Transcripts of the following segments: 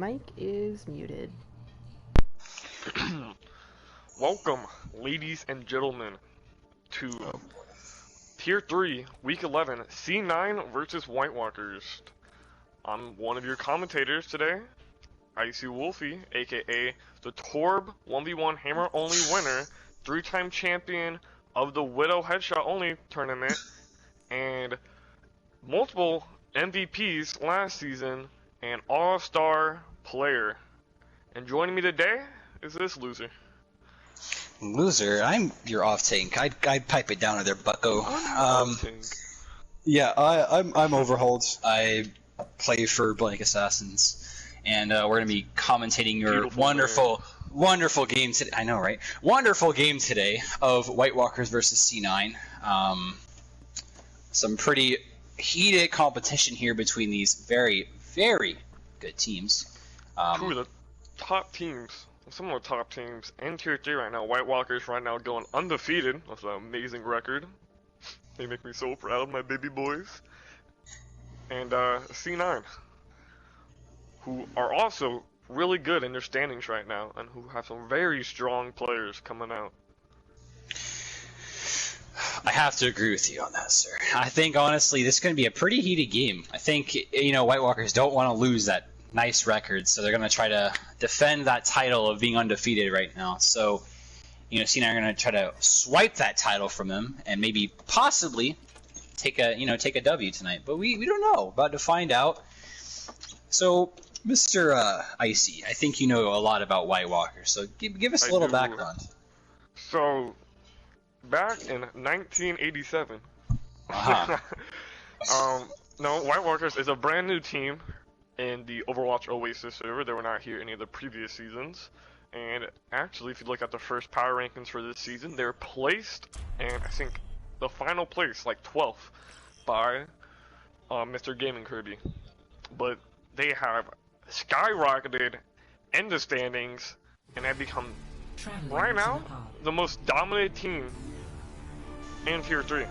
Mic is muted. Welcome, ladies and gentlemen, to Tier 3, Week 11, Sea9 versus White Walkers. I'm one of your commentators today, Icy Wolfie, aka the Torb 1v1 Hammer Only winner, 3-time champion of the Widow Headshot Only tournament, and multiple MVPs last season, and all-star player. And joining me today is this loser. Loser? I'm your off tank. I'd pipe it down there, bucko. Yeah, I'm Overhold. I play for Blank Assassins, and we're gonna be commentating your wonderful game today. I know, right? Wonderful game today of White Walkers versus Sea9. Some pretty heated competition here between these very, very good teams. Two of the top teams. Some of the top teams in Tier 3 right now. White Walkers right now going undefeated. That's an amazing record. They make me so proud, my baby boys. And Sea9, who are also really good in their standings right now, and who have some very strong players coming out. I have to agree with you on that, sir. I think, honestly, this is going to be a pretty heated game. I think, White Walkers don't want to lose that nice record, so they're going to try to defend that title of being undefeated right now. So, Sea9 are going to try to swipe that title from them and maybe possibly take a W tonight. But we don't know. About to find out. So, Mr. Icy, I think you know a lot about White Walkers, so give us a little background. So, back in 1987, no, White Walkers is a brand new team in the Overwatch Oasis server. They were not here any of the previous seasons. And actually, if you look at the first power rankings for this season, they're placed, and I think the final place, like 12th, by Mr. Gaming Kirby. But they have skyrocketed in the standings and have become, right now, the most dominant team in Tier 3.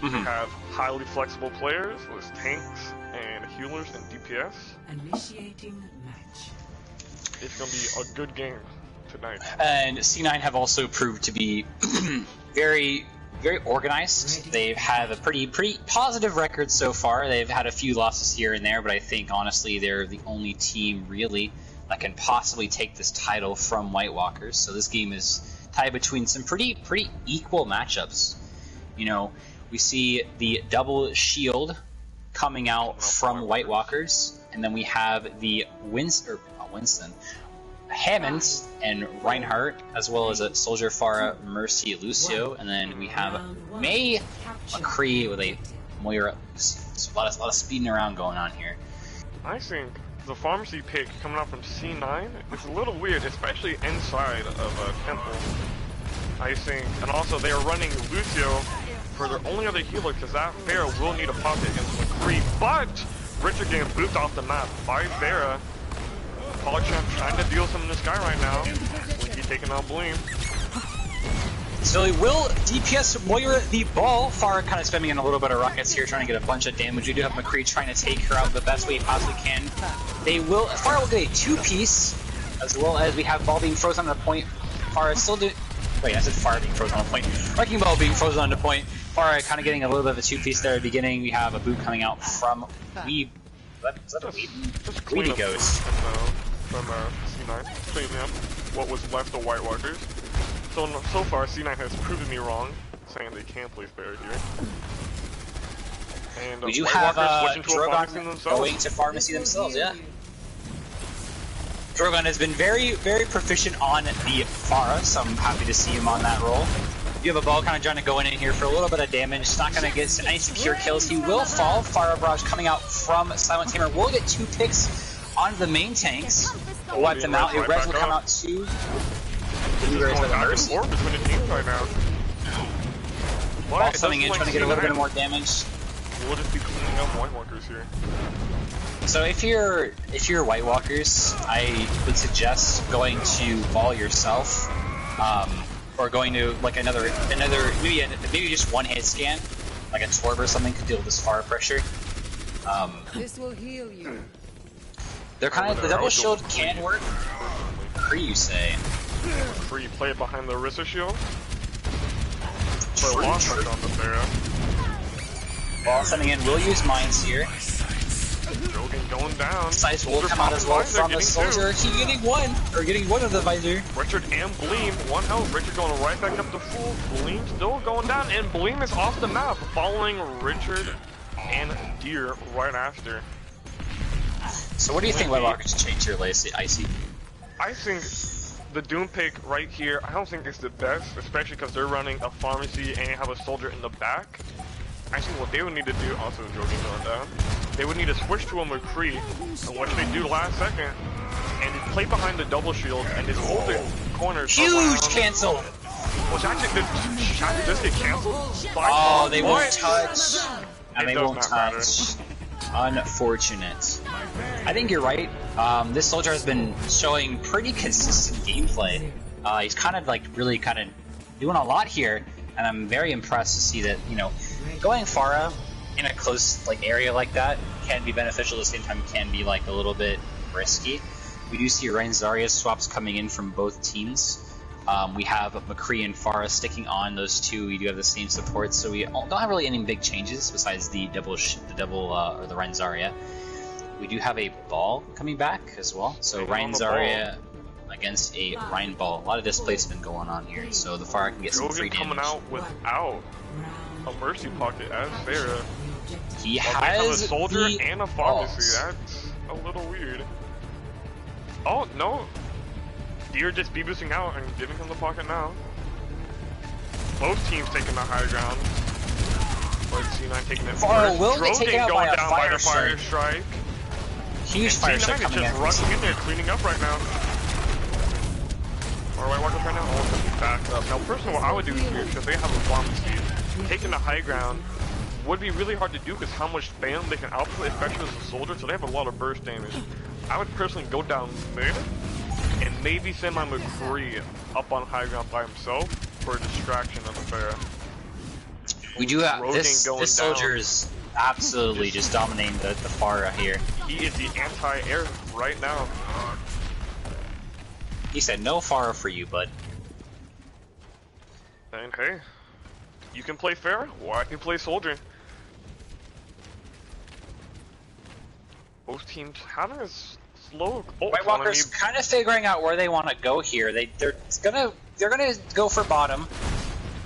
They have highly flexible players with tanks and healers and DPS. Initiating match. It's gonna be a good game tonight. And Sea9 have also proved to be very, very organized. They've had a pretty positive record so far. They've had a few losses here and there, but I think honestly they're the only team really that can possibly take this title from White Walkers. So this game is tied between some pretty equal matchups. We see the double shield coming out from White Walkers, and then we have the Hammond and Reinhardt, as well as a Soldier, Pharah, Mercy, Lucio, and then we have May McCree with a Moira. A lot of speeding around going on here. I think the pharmacy pick coming out from Sea9 is a little weird, especially inside of Temple. I think, and also they are running Lucio for their only other healer, because that Pharah will need a pop hit against McCree, but Richard getting booped off the map by Pharah. PogChamp trying to deal some in this guy right now. He's taking out Bloom. So he will DPS Moira the ball. Pharah kind of spamming in a little bit of rockets here, trying to get a bunch of damage. We do have McCree trying to take her out the best way he possibly can. Pharah will get a 2-piece, as well as we have ball being frozen on the point. Pharah still doing. Wait, I said Pharah being frozen on the point. Wrecking ball being frozen on the point. Pharah kind of getting a little bit of a 2-piece there at the beginning. We have a boot coming out from Weeb. Is that a Weeb? Weedy Ghost. From Sea9, cleaning up what was left of White Walkers. So far, Sea9 has proven me wrong, saying they can play fair here. And we do White have Walkers switching to a pharmacy Drogon themselves. going to pharmacy themselves, yeah. Drogon has been very, very proficient on the Pharah, so I'm happy to see him on that role. You have a ball kind of trying to go in here for a little bit of damage. It's not going to get any secure kills. He will fall. Pharah Barrage coming out from Silent Tamer will get 2 picks on the main tanks. We'll wipe them out. Your Reds will come out too. Blueberries with a Mercy. Between the teams right now. Ball coming in, trying to get a little bit more damage. We'll just be cleaning up White Walkers here. So if you're White Walkers, I would suggest going to ball yourself, or going to like another maybe just one hit scan, like a Torb or something, could deal with this far pressure. This will heal you. They're kind of, the double shield can work. Free, you say? Free, play it behind the Orisa shield. Put a launch on the Pharah. Ball sending in, we'll use mines here. Drogon going down. Size will come out as well from the soldier. He getting one of the visor. Richard and Bleem, 1 health. Richard going right back up to full. Bleem still going down, and Bleem is off the map, following Richard and Deer right after. So what do you think White Walker should change here, Icy? I think the Doom pick right here, I don't think it's the best, especially because they're running a pharmacy and have a soldier in the back. I think what they would need to do, also Drogon going down, they would need to switch to a McCree, and what they do last second, and play behind the double shield and just hold the corners. Huge cancel! Was actually, did this get canceled? Oh, they won't touch. And they won't matter. touch. Unfortunate. I think you're right. This soldier has been showing pretty consistent gameplay. He's kind of like really kind of doing a lot here, and I'm very impressed to see that, you know, going Pharah in a close like area like that can be beneficial, at the same time can be like a little bit risky. We do see Rein Zarya swaps coming in from both teams. We have McCree and Pharah sticking on those two. We do have the same support, so we don't have really any big changes besides the double or the Rein Zarya. We do have a ball coming back as well, so Rein Zarya against a Rein ball. A lot of displacement going on here, so the Pharah can get some free damage. Coming out without a mercy pocket as Pharah. He has a soldier and a pharmacy. That's a little weird. Oh no. Deer just be boosting out and giving him the pocket now. Both teams taking the high ground. But Sea9 taking it first. Will get taken out by a fire strike. Huge fire strike coming in. Sea9 is just rushing in there, cleaning up right now. Or White Walkers right now, all just back up. Now, personally, what I would do here, because they have a pharmacy, taking the high ground would be really hard to do because how much spam they can output, especially as a soldier, so they have a lot of burst damage. I would personally go down mid and maybe send my McCree up on high ground by himself for a distraction of the Pharah. We do have this soldier is absolutely just dominating the Pharah here. He is the anti-air right now. He said no Pharah for you, bud. And hey, you can play Pharah, or I can play soldier. Both teams having a slow. White Walker's kind of figuring out where they want to go here. They're gonna go for bottom.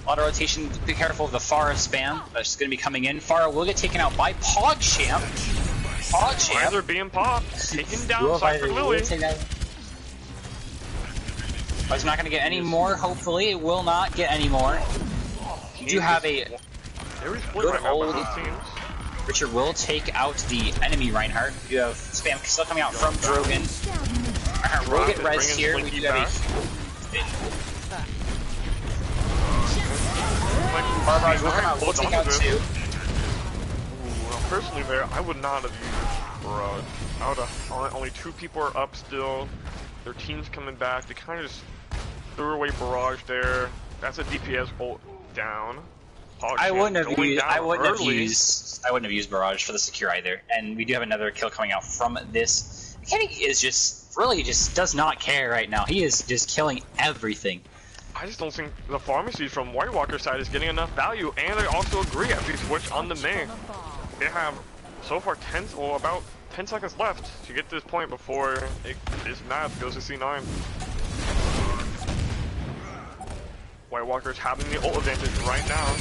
A lot of rotation. Be careful of the Pharah spam that's gonna be coming in. Pharah will get taken out by PogChamp. PogChamp. They're being popped. Taken down Cypher Lily. He's not gonna get any more. Hopefully, it will not get any more. You do have a good old. Richard will take out the enemy Reinhardt. You have spam still coming out from Drogon. Reinhardt will get res here. We do have a Barbarage will come out. We'll take out two. Well, personally, there I would not have used Barrage. I would have. Only 2 people are up still. Their team's coming back. They kind of just threw away Barrage there. That's a DPS ult down. I wouldn't have used Barrage for the secure either. And we do have another kill coming out from this. Kenny is just really just does not care right now. He is just killing everything. I just don't think the pharmacy from White Walker side is getting enough value, and I also agree as we switch on the main. They have so far about 10 seconds left to get to this point before this map goes to Sea9. White Walker's having the ult advantage right now,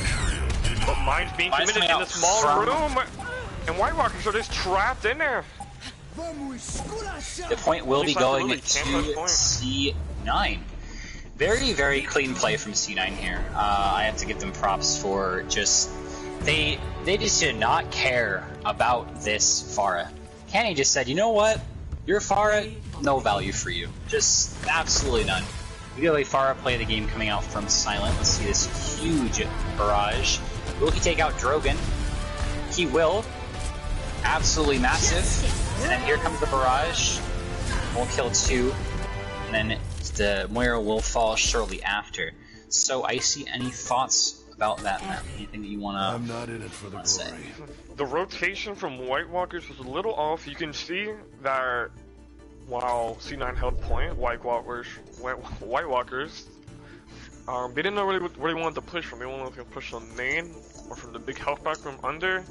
but mine's being committed in a small room, and White Walkers are just trapped in there. The point will be going to Sea9. Very, very clean play from Sea9 here. I have to give them props for just they just did not care about this Pharah. Kenny just said, you know what, your Pharah, no value for you, just absolutely none. We do have a Pharah play of the game coming out from Silent. Let's see this huge barrage. Will he take out Drogon? He will. Absolutely massive. And then here comes the barrage. We'll kill 2. And then the Moira will fall shortly after. So, Icy, any thoughts about that map? Anything that you wanna say? The rotation from White Walkers was a little off. You can see that while C9 held point, White Walkers, they didn't know really where they wanted to push from. They wanted to push from main or from the big health pack from under.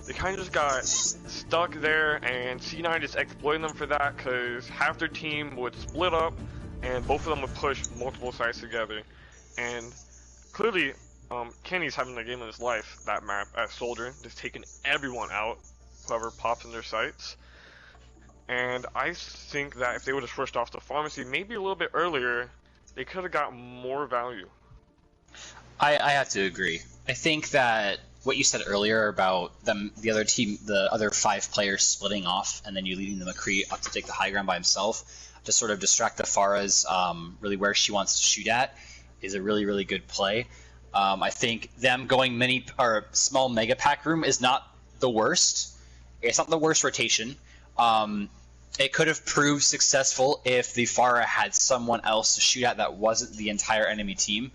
They kind of just got stuck there, and C9 just exploited them for that because half their team would split up, and both of them would push multiple sides together. And clearly, Kenny's having the game of his life, that map, as Soldier, just taking everyone out, whoever pops in their sights. And I think that if they would have switched off the pharmacy maybe a little bit earlier, they could have got more value. I have to agree. I think that what you said earlier about the other team, the other 5 players splitting off, and then you leading the McCree up to take the high ground by himself to sort of distract the Farah's really where she wants to shoot at, is a really, really good play. I think them going mini or small mega pack room is not the worst. It's not the worst rotation. It could have proved successful if the Farah had someone else to shoot at that wasn't the entire enemy team.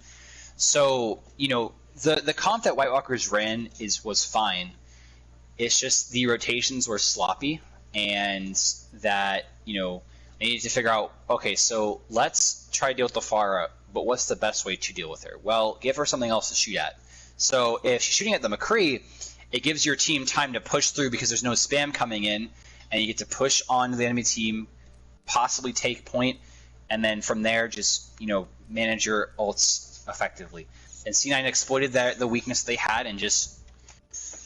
So, you know, the comp that White Walkers ran was fine. It's just the rotations were sloppy, and that, you know, they needed to figure out, okay, so let's try to deal with the Farah, but what's the best way to deal with her? Well, give her something else to shoot at. So if she's shooting at the McCree, it gives your team time to push through because there's no spam coming in, and you get to push on the enemy team, possibly take point, and then from there just, you know, manage your ults effectively. And C9 exploited the weakness they had and just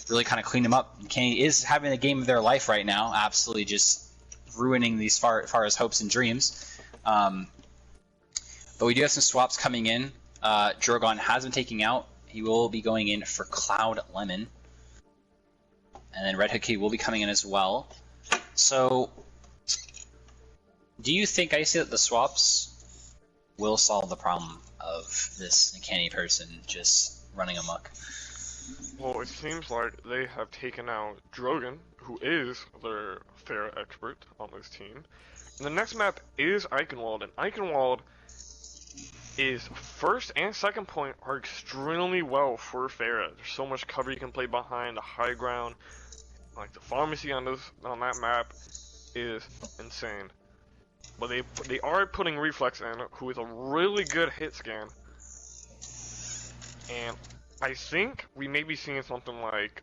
really kind of cleaned them up. Kenny is having a game of their life right now, absolutely just ruining these Farah's hopes and dreams. But we do have some swaps coming in. Drogon has been taken out. He will be going in for Cloud Lemon. And then Red Hook will be coming in as well. So, do you think, I say that the swaps will solve the problem of this uncanny person just running amok? Well, it seems like they have taken out Drogon, who is their Pharah expert on this team. And the next map is Eichenwald, and Eichenwald is first and second point are extremely well for Pharah. There's so much cover you can play behind, the high ground, like the pharmacy on that map is insane. But they are putting Reflex in, who is a really good hit scan. And I think we may be seeing something like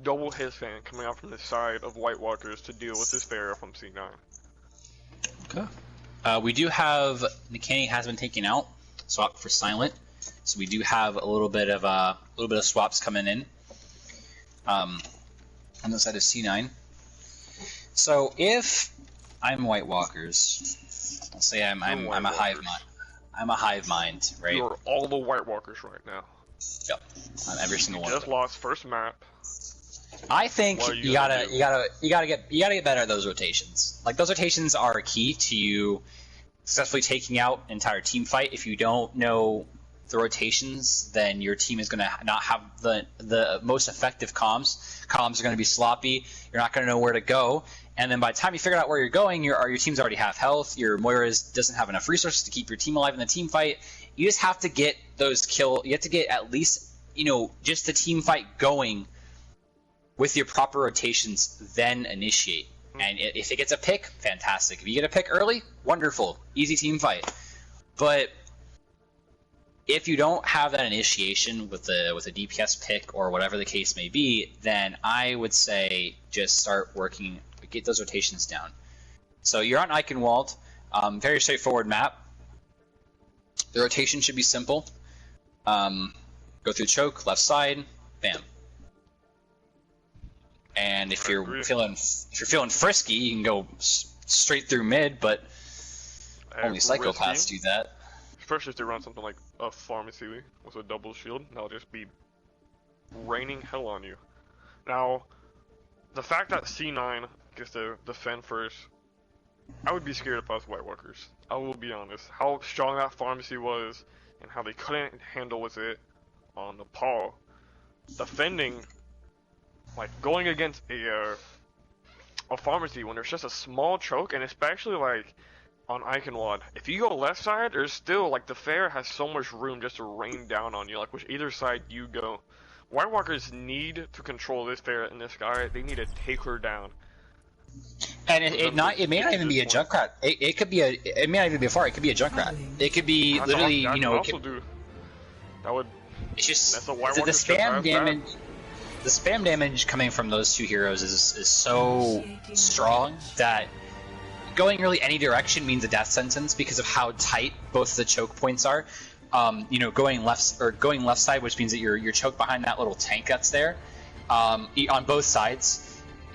double hit scan coming out from the side of White Walkers to deal with this Pharah from C9. Okay. We do have Nikani has been taken out, swap for Silent. So we do have a little bit of swaps coming in. On the side of C9. So if I'm White Walkers, let's say I'm a hive mind. I'm a hive mind, right? You're all the White Walkers right now. Yep. I'm every single one. Just lost first map. I think you gotta get better at those rotations. Like, those rotations are key to you successfully taking out an entire team fight. If you don't know the rotations, then your team is going to not have the most effective comms. Comms are going to be sloppy. You're not going to know where to go. And then by the time you figure out where you're going, your team's already half health. Your Moira doesn't have enough resources to keep your team alive in the team fight. You just have to get those kills. You have to get at least, you know, just the team fight going with your proper rotations, then initiate. And if it gets a pick, fantastic. If you get a pick early, wonderful. Easy team fight. But if you don't have that initiation with a DPS pick or whatever the case may be, then I would say just start working, get those rotations down. So you're on Eichenwald, very straightforward map. The rotation should be simple. Go through choke, left side, bam. And if you're feeling frisky, you can go straight through mid, but only psychopaths do that. Especially if they run something like a pharmacy with a double shield, that'll just be raining hell on you. Now, the fact that C9 gets to defend first, I would be scared if I was White Walkers. I will be honest. How strong that pharmacy was, and how they couldn't handle with it on the Paul. Defending, like going against a pharmacy when there's just a small choke, and especially like on Eichenwald, if you go left side, there's still, like, the Pharah has so much room just to rain down on you, like, which either side you go. White Walkers need to control this Pharah and this guy. They need to take her down. And it may not even be a Junkrat. It could be it may not even be a far. It could be a Junkrat. It could be literally, you know. That would. It's just the spam damage. The spam damage coming from those two heroes is so strong that going really any direction means a death sentence because of how tight both the choke points are. You know, going left side, which means that you're choked behind that little tank that's there, on both sides.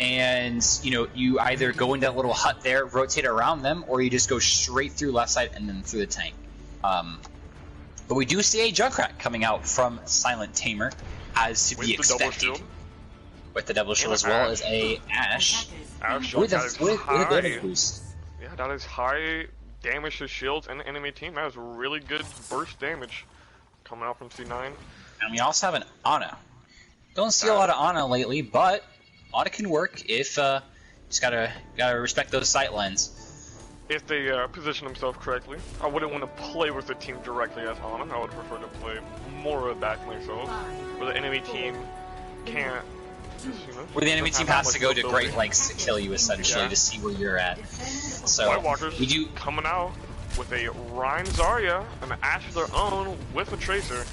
And you know, you either go into that little hut there, rotate around them, or you just go straight through left side and then through the tank. But we do see a Junkrat coming out from Silent Tamer, as to be expected. With the double shield, as well as a Ashe with a damage boost. Yeah, that is high damage to shields and the enemy team. That is really good burst damage coming out from C9. And we also have an Ana. Don't see a lot of Ana lately, but Ana can work if just gotta respect those sight lines. If they position themselves correctly. I wouldn't want to play with the team directly as Ana. I would prefer to play more of back myself, where the enemy team can't. Where the enemy team has to go to great lengths to kill you, essentially, to see where you're at. So White Walkers coming out with a Rein Zarya, an Ashe of their own with a Tracer.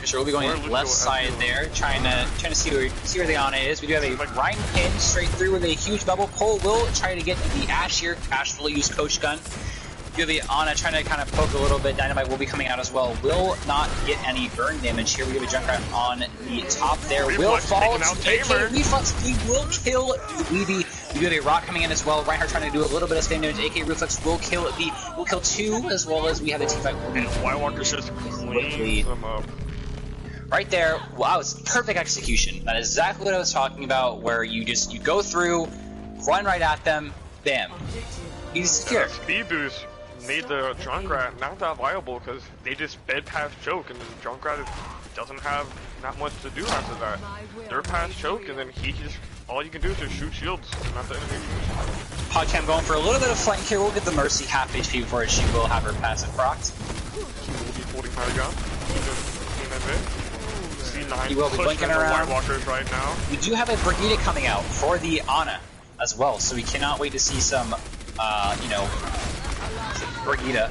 So we'll be going left side there, trying to see where the Ana is. We do have a Rein pin straight through with a huge bubble pull. Will try to get the Ashe here. Ashe will use Coach Gun. We have the Ana trying to kind of poke a little bit. Dynamite will be coming out as well. Will not get any burn damage here. We have a Junkrat on the top there. Will fall to AK Reflex. He will kill the Weeby. We do have a Rock coming in as well. Reinhardt trying to do a little bit of spam damage. AK Reflex will kill two, as well as we have the teamfight. And White Walkers just clean them up. Right there, wow, it's perfect execution. That is exactly what I was talking about, where you go through, run right at them, bam. He's secure. Speed boost made the Junkrat not that viable because they just sped past choke, and the Junkrat doesn't have not much to do after that. They're past choke, and then all you can do is just shoot shields, not the enemy. PogChamp going for a little bit of flank here. We'll get the Mercy half HP before she will have her passive procced. Will be holding high gun. C9 he will be blinking around. White Walkers right now. We do have a Brigitte coming out for the Ana as well, so we cannot wait to see some, you know, Brigitte.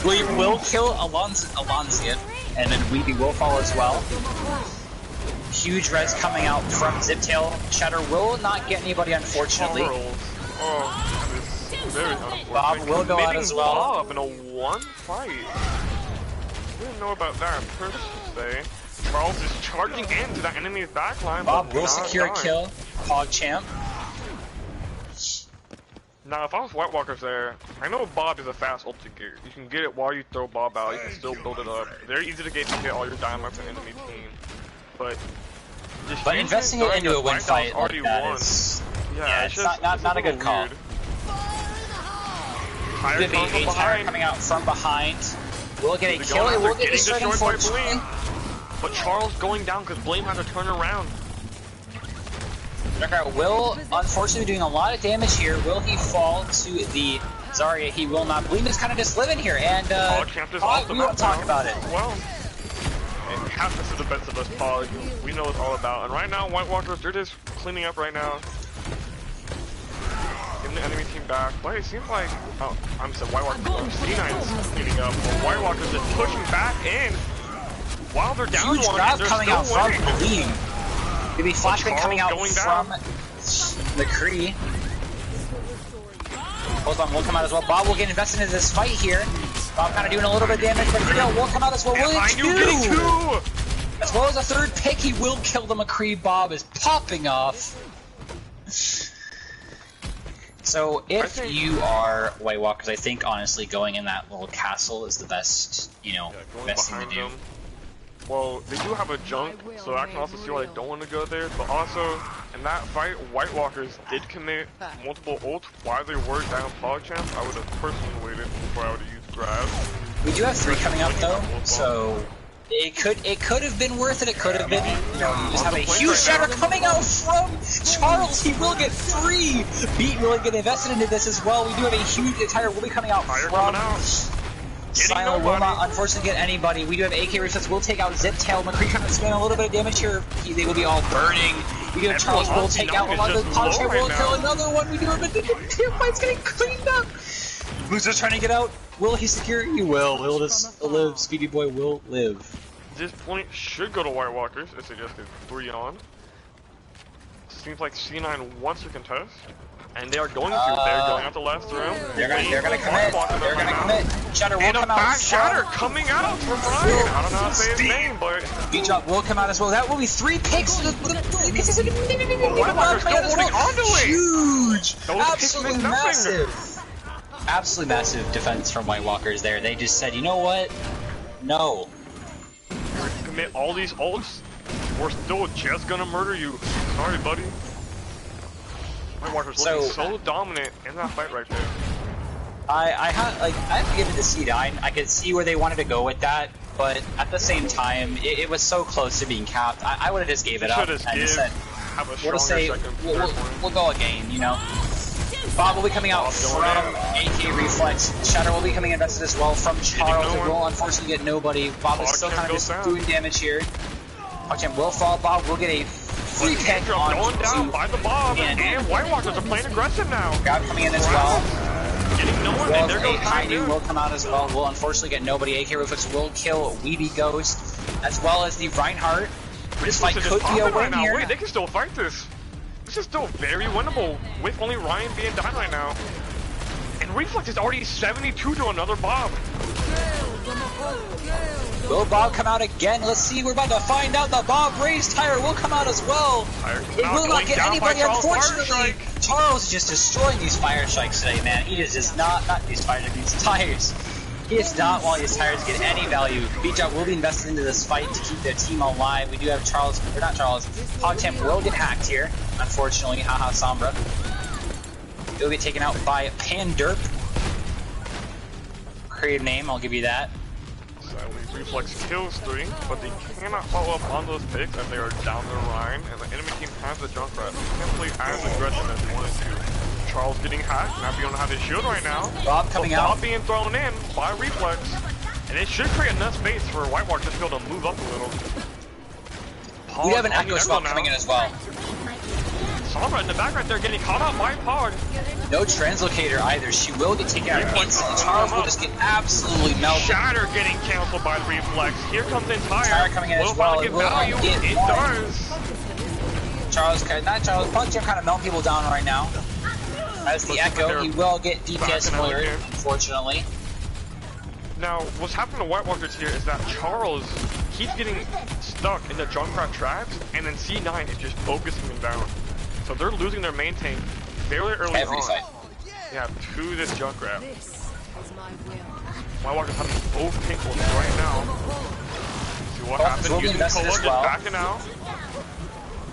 We will kill Alonzian, and then Weeby will fall as well. Huge res coming out from Ziptail. Shatter will not get anybody, unfortunately. Oh, that is very unfortunate. Bob will go out as well. Bob in a one fight. I didn't know about that per se. Charles is charging into that enemy's backline. Bob will secure a kill. PogChamp. Now, if I was White Walkers there, I know Bob is a fast ult to get. You can get it while you throw Bob out. You can still build it up. Very easy to get all your dynamites in enemy team. But investing it into a win fight like that is... Yeah, it's just not a good call. Could be a Tyrant coming out from behind. We'll get a kill. It will get destroyed, unfortunately. But Charles going down because Blame had to turn around. Junkrat will, unfortunately, be doing a lot of damage here. Will he fall to the Zarya? He will not. Blame is kind of just living here, and we won't talk about it. Well, and half this is the best of us, Pog. We know it's all about. And right now, White Walkers, they're just cleaning up right now. Getting the enemy team back. But it seems like, I'm saying White Walkers, Sea9 is cleaning up. But White Walkers is pushing back in. While they're down huge one, grab they're coming still out winning. from Lean. Maybe flashbang coming out from McCree. Hold on, will come out as well. Bob will get invested into this fight here. Bob kind of doing a little bit of damage, but Creel will come out as well. Two! As well as a third pick, he will kill the McCree. Bob is popping off. So if you are White Walkers, I think honestly going in that little castle is the best, you know, best thing to do. Well, they do have a junk, so I can also see why they don't want to go there, but also, in that fight, White Walkers did commit multiple ults while they were down PogChamp. I would have personally waited before I would have used grab. We do have 3 coming up though, so it could have been worth it. It could have been, you know, you just have a huge shatter coming out from Charles. He will get 3. Beat will get invested into this as well. We do have a huge entire will be coming out from Silo will not unfortunately get anybody. We do have AK Reflex will take out Zip Tail. McCree trying to spin a little bit of damage here. They will be all burning. We do have Charles will take out one of the Contrary will kill another one. We do have a fight's getting cleaned up. Loser's trying to get out. Will he secure? He will. Will just live. Speedy Boy will live. This point should go to White Walkers as they just get 3 on. Seems like Sea9 wants to contest. And they are going to. They're going out the last round. They're gonna commit. They're gonna commit. Shatter will come out. Shatter coming out from Ryan. I don't know how to say his name, but B-Drop will come out as well. That will be 3 picks. White Walkers don't hold onto it. Huge. Absolutely massive. Absolutely massive defense from White Walkers there. They just said, you know what? No. Commit all these ults. We're still just gonna murder you. Sorry, buddy. White Walkers looking so dominant in that fight right there. I have to give it to Sea9. I could see where they wanted to go with that, but at the same time, it was so close to being capped. I would have just gave it up and just said, we'll go again, you know. Bob will be coming out from AK Reflex. Shatter will be coming invested as well from Charles. It will unfortunately get nobody. Bob is still kind of just doing damage here. Hogchamp will fall. Bob will get a free pick on going down by the Bob, and White Walkers are playing aggressive now. Grab coming in as well. Getting no one, and there goes Hiding will come out as well. Will unfortunately get nobody. AK Reflex will kill Weeby Ghost, as well as the Reinhardt. This fight could be a win here. Wait, they can still fight this. This is still very winnable, with only Ryan being down right now. And Reflex is already 72 to another Bob. Will Bob come out again? Let's see, we're about to find out. The Bob raised tire will come out as well. It will not get anybody, unfortunately. Charles is just destroying these fire strikes today, man. He just does not these fire strikes, these tires. He does not want his tires to get any value. B-Job will be invested into this fight to keep their team alive. We do have Charles, or not Charles, Hogchamp will get hacked here, unfortunately. Haha Sombra. He'll get taken out by Panderp. Creative name, I'll give you that. Reflex kills 3, but they cannot follow up on those picks as they are down the line, and the enemy team has the Junkrat. They can't play as aggressive as they wanted to. Charles getting hacked, not being able to have his shield right now. Bob coming out. Bob being thrown in by Reflex, and it should create enough space for White Walkers to be able to move up a little. We have an Echo Spell coming in as well. Sombra in the back right there getting caught out by Pog. No translocator either. She will get taken out instantly. Charles will just get absolutely melted. Shatter getting canceled by the Reflex. Here comes Entire. Coming in as well. It does. Not Charles. Pogchamp kind of melt people down right now. As the Echo, he will get DPS cleared, unfortunately. Now, what's happening to White Walkers here is that Charles keeps getting stuck in the Junkrat traps, and then C9 is just focusing him down. So they're losing their main tank fairly early on. Fight. Yeah, to this Junkrat. White Walkers having both tank ults right now. See what happens. Using Koa just backing out.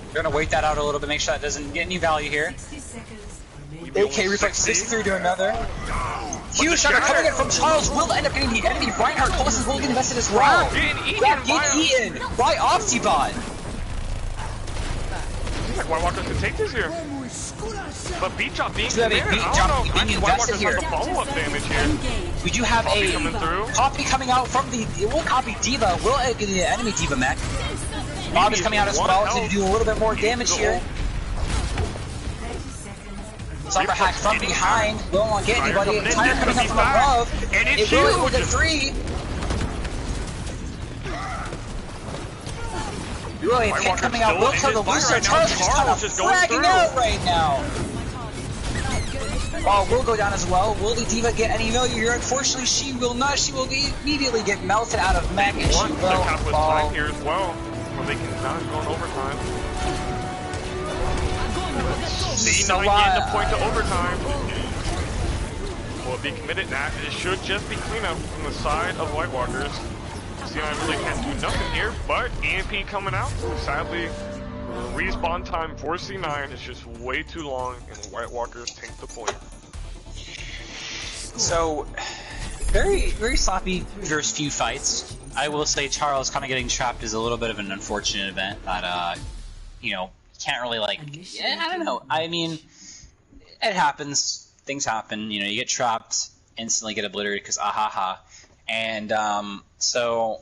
We're gonna wait that out a little bit, make sure that doesn't get any value here. AK Reflex 63 to another. Huge shot coming in from Charles. Will end up getting the enemy. Reinhardt Colossus will get invested as well. Getting eaten by Optibot. Seems like White Walkers can take this here. But B-Chop being there, I don't know. I think White Walkers have the follow-up damage here. We do have a copy coming out from the... It will copy Diva. Will get the enemy Diva mech. Bob is coming out as well to do a little bit more damage here. Sombra hack from behind. Will not get anybody. Tire coming up from above. It will get 3. Really, a pin coming out. Will kill the Lucer. Charles is just kind of fragging out right now. Oh, will go down as well. Will the Diva get any value here? Unfortunately, she will not. She will immediately get melted out of mech, and she will fall. Here as well, where they cannot go in overtime. Sea9 getting the point to overtime. Will it be committed? Nah, it should just be cleanup from the side of White Walkers. Sea9 really can't do nothing here, but EMP coming out. Sadly, respawn time for C9 is just way too long, and White Walkers take the point. So, very, very sloppy first few fights. I will say Charles kind of getting trapped is a little bit of an unfortunate event that, you know, can't really, like, I don't know. I mean, it happens. Things happen. You know, you get trapped, instantly get obliterated because ahaha. And so,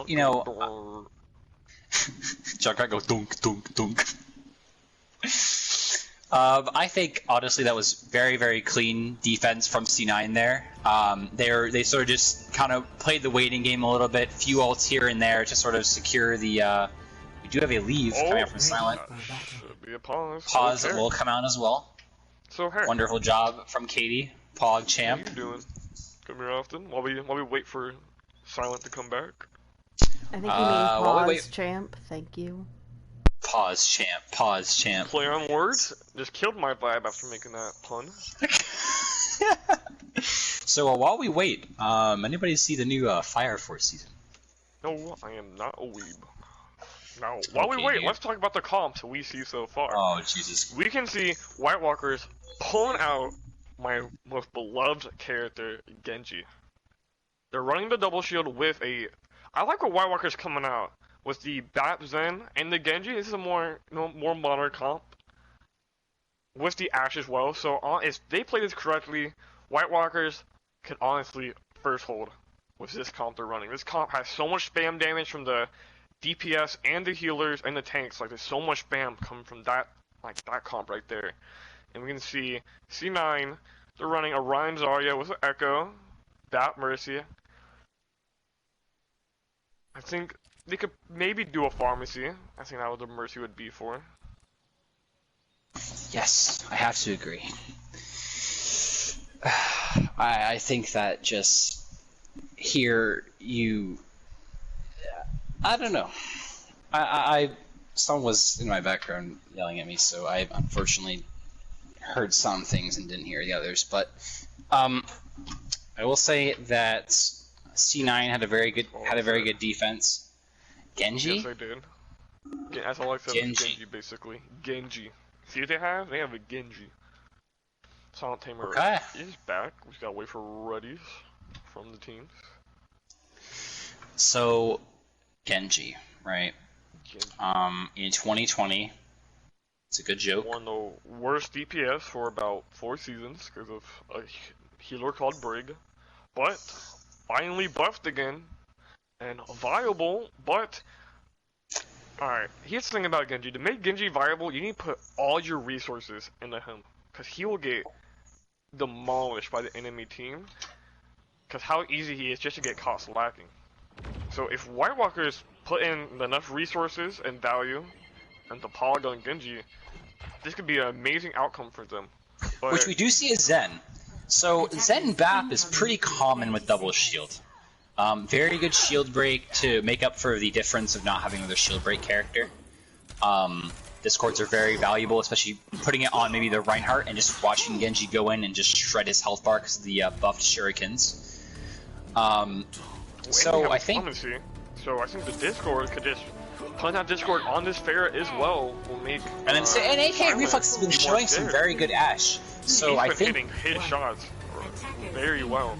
you know, Junkrat goes dunk, dunk, dunk. I think honestly that was very, very clean defense from Sea9 there. They sort of just kind of played the waiting game a little bit, few ults here and there to sort of secure the. We do have a leave coming out from Silent. Should be a pause. Pause Okay. will come out as well. So hey, Wonderful job from Katie, Pog champ. how you doing? Come here often while we wait for Silent to come back. I think you mean while we pause, wait- champ. Thank you. Pause champ, pause champ. Play on words. Just killed my vibe after making that pun. So while we wait, anybody see the new Fire Force season? No, I am not a weeb. Now, while we Okay, wait, dude. let's talk about the comps we see so far. Oh Jesus! We can see White Walkers pulling out my most beloved character, Genji. They're running the double shield with a. I like what White Walkers coming out with the Bat Zen and the Genji. This is a more more modern comp with the Ashe as well. So if they play this correctly, White Walkers could honestly first hold with this comp they're running. This comp has so much spam damage from the DPS and the healers and the tanks. Like there's so much spam coming from that comp right there. And we can see Sea9, they're running a Ryan Zarya with an Echo, that Mercy. I think they could maybe do a pharmacy. I think that what the Mercy would be for. Yes, I have to agree. I think that just here you. I don't know. Someone was in my background yelling at me, so I unfortunately heard some things and didn't hear the others. But I will say that Sea9 had a very good defense. Genji? Yes, I did. That's all I said. Genji, basically. Genji. See what they have? They have a Genji. Silent Tamer Okay. is back. We just gotta wait for readies from the teams. So Genji, right? Genji. In 2020, it's a good joke. Won the worst DPS for about 4 seasons because of a healer called Brig. But finally buffed again and viable, but alright, here's the thing about Genji. To make Genji viable, you need to put all your resources into him. Because he will get demolished by the enemy team. Because how easy he is just to get caught slacking. So if White Walkers put in enough resources and value into Polygon Genji, this could be an amazing outcome for them. But Which we do see as Zen. So Zen BAP is pretty common with double shield. Very good shield break to make up for the difference of not having another shield break character. Discords are very valuable, especially putting it on maybe the Reinhardt and just watching Genji go in and just shred his health bar because of the buffed shurikens. So I think the Discord could just put that Discord on this fair as well. Will make and then and AK Silent Reflex has been be more showing some scared. very good Ashe. So He's I been think hitting his shots very well.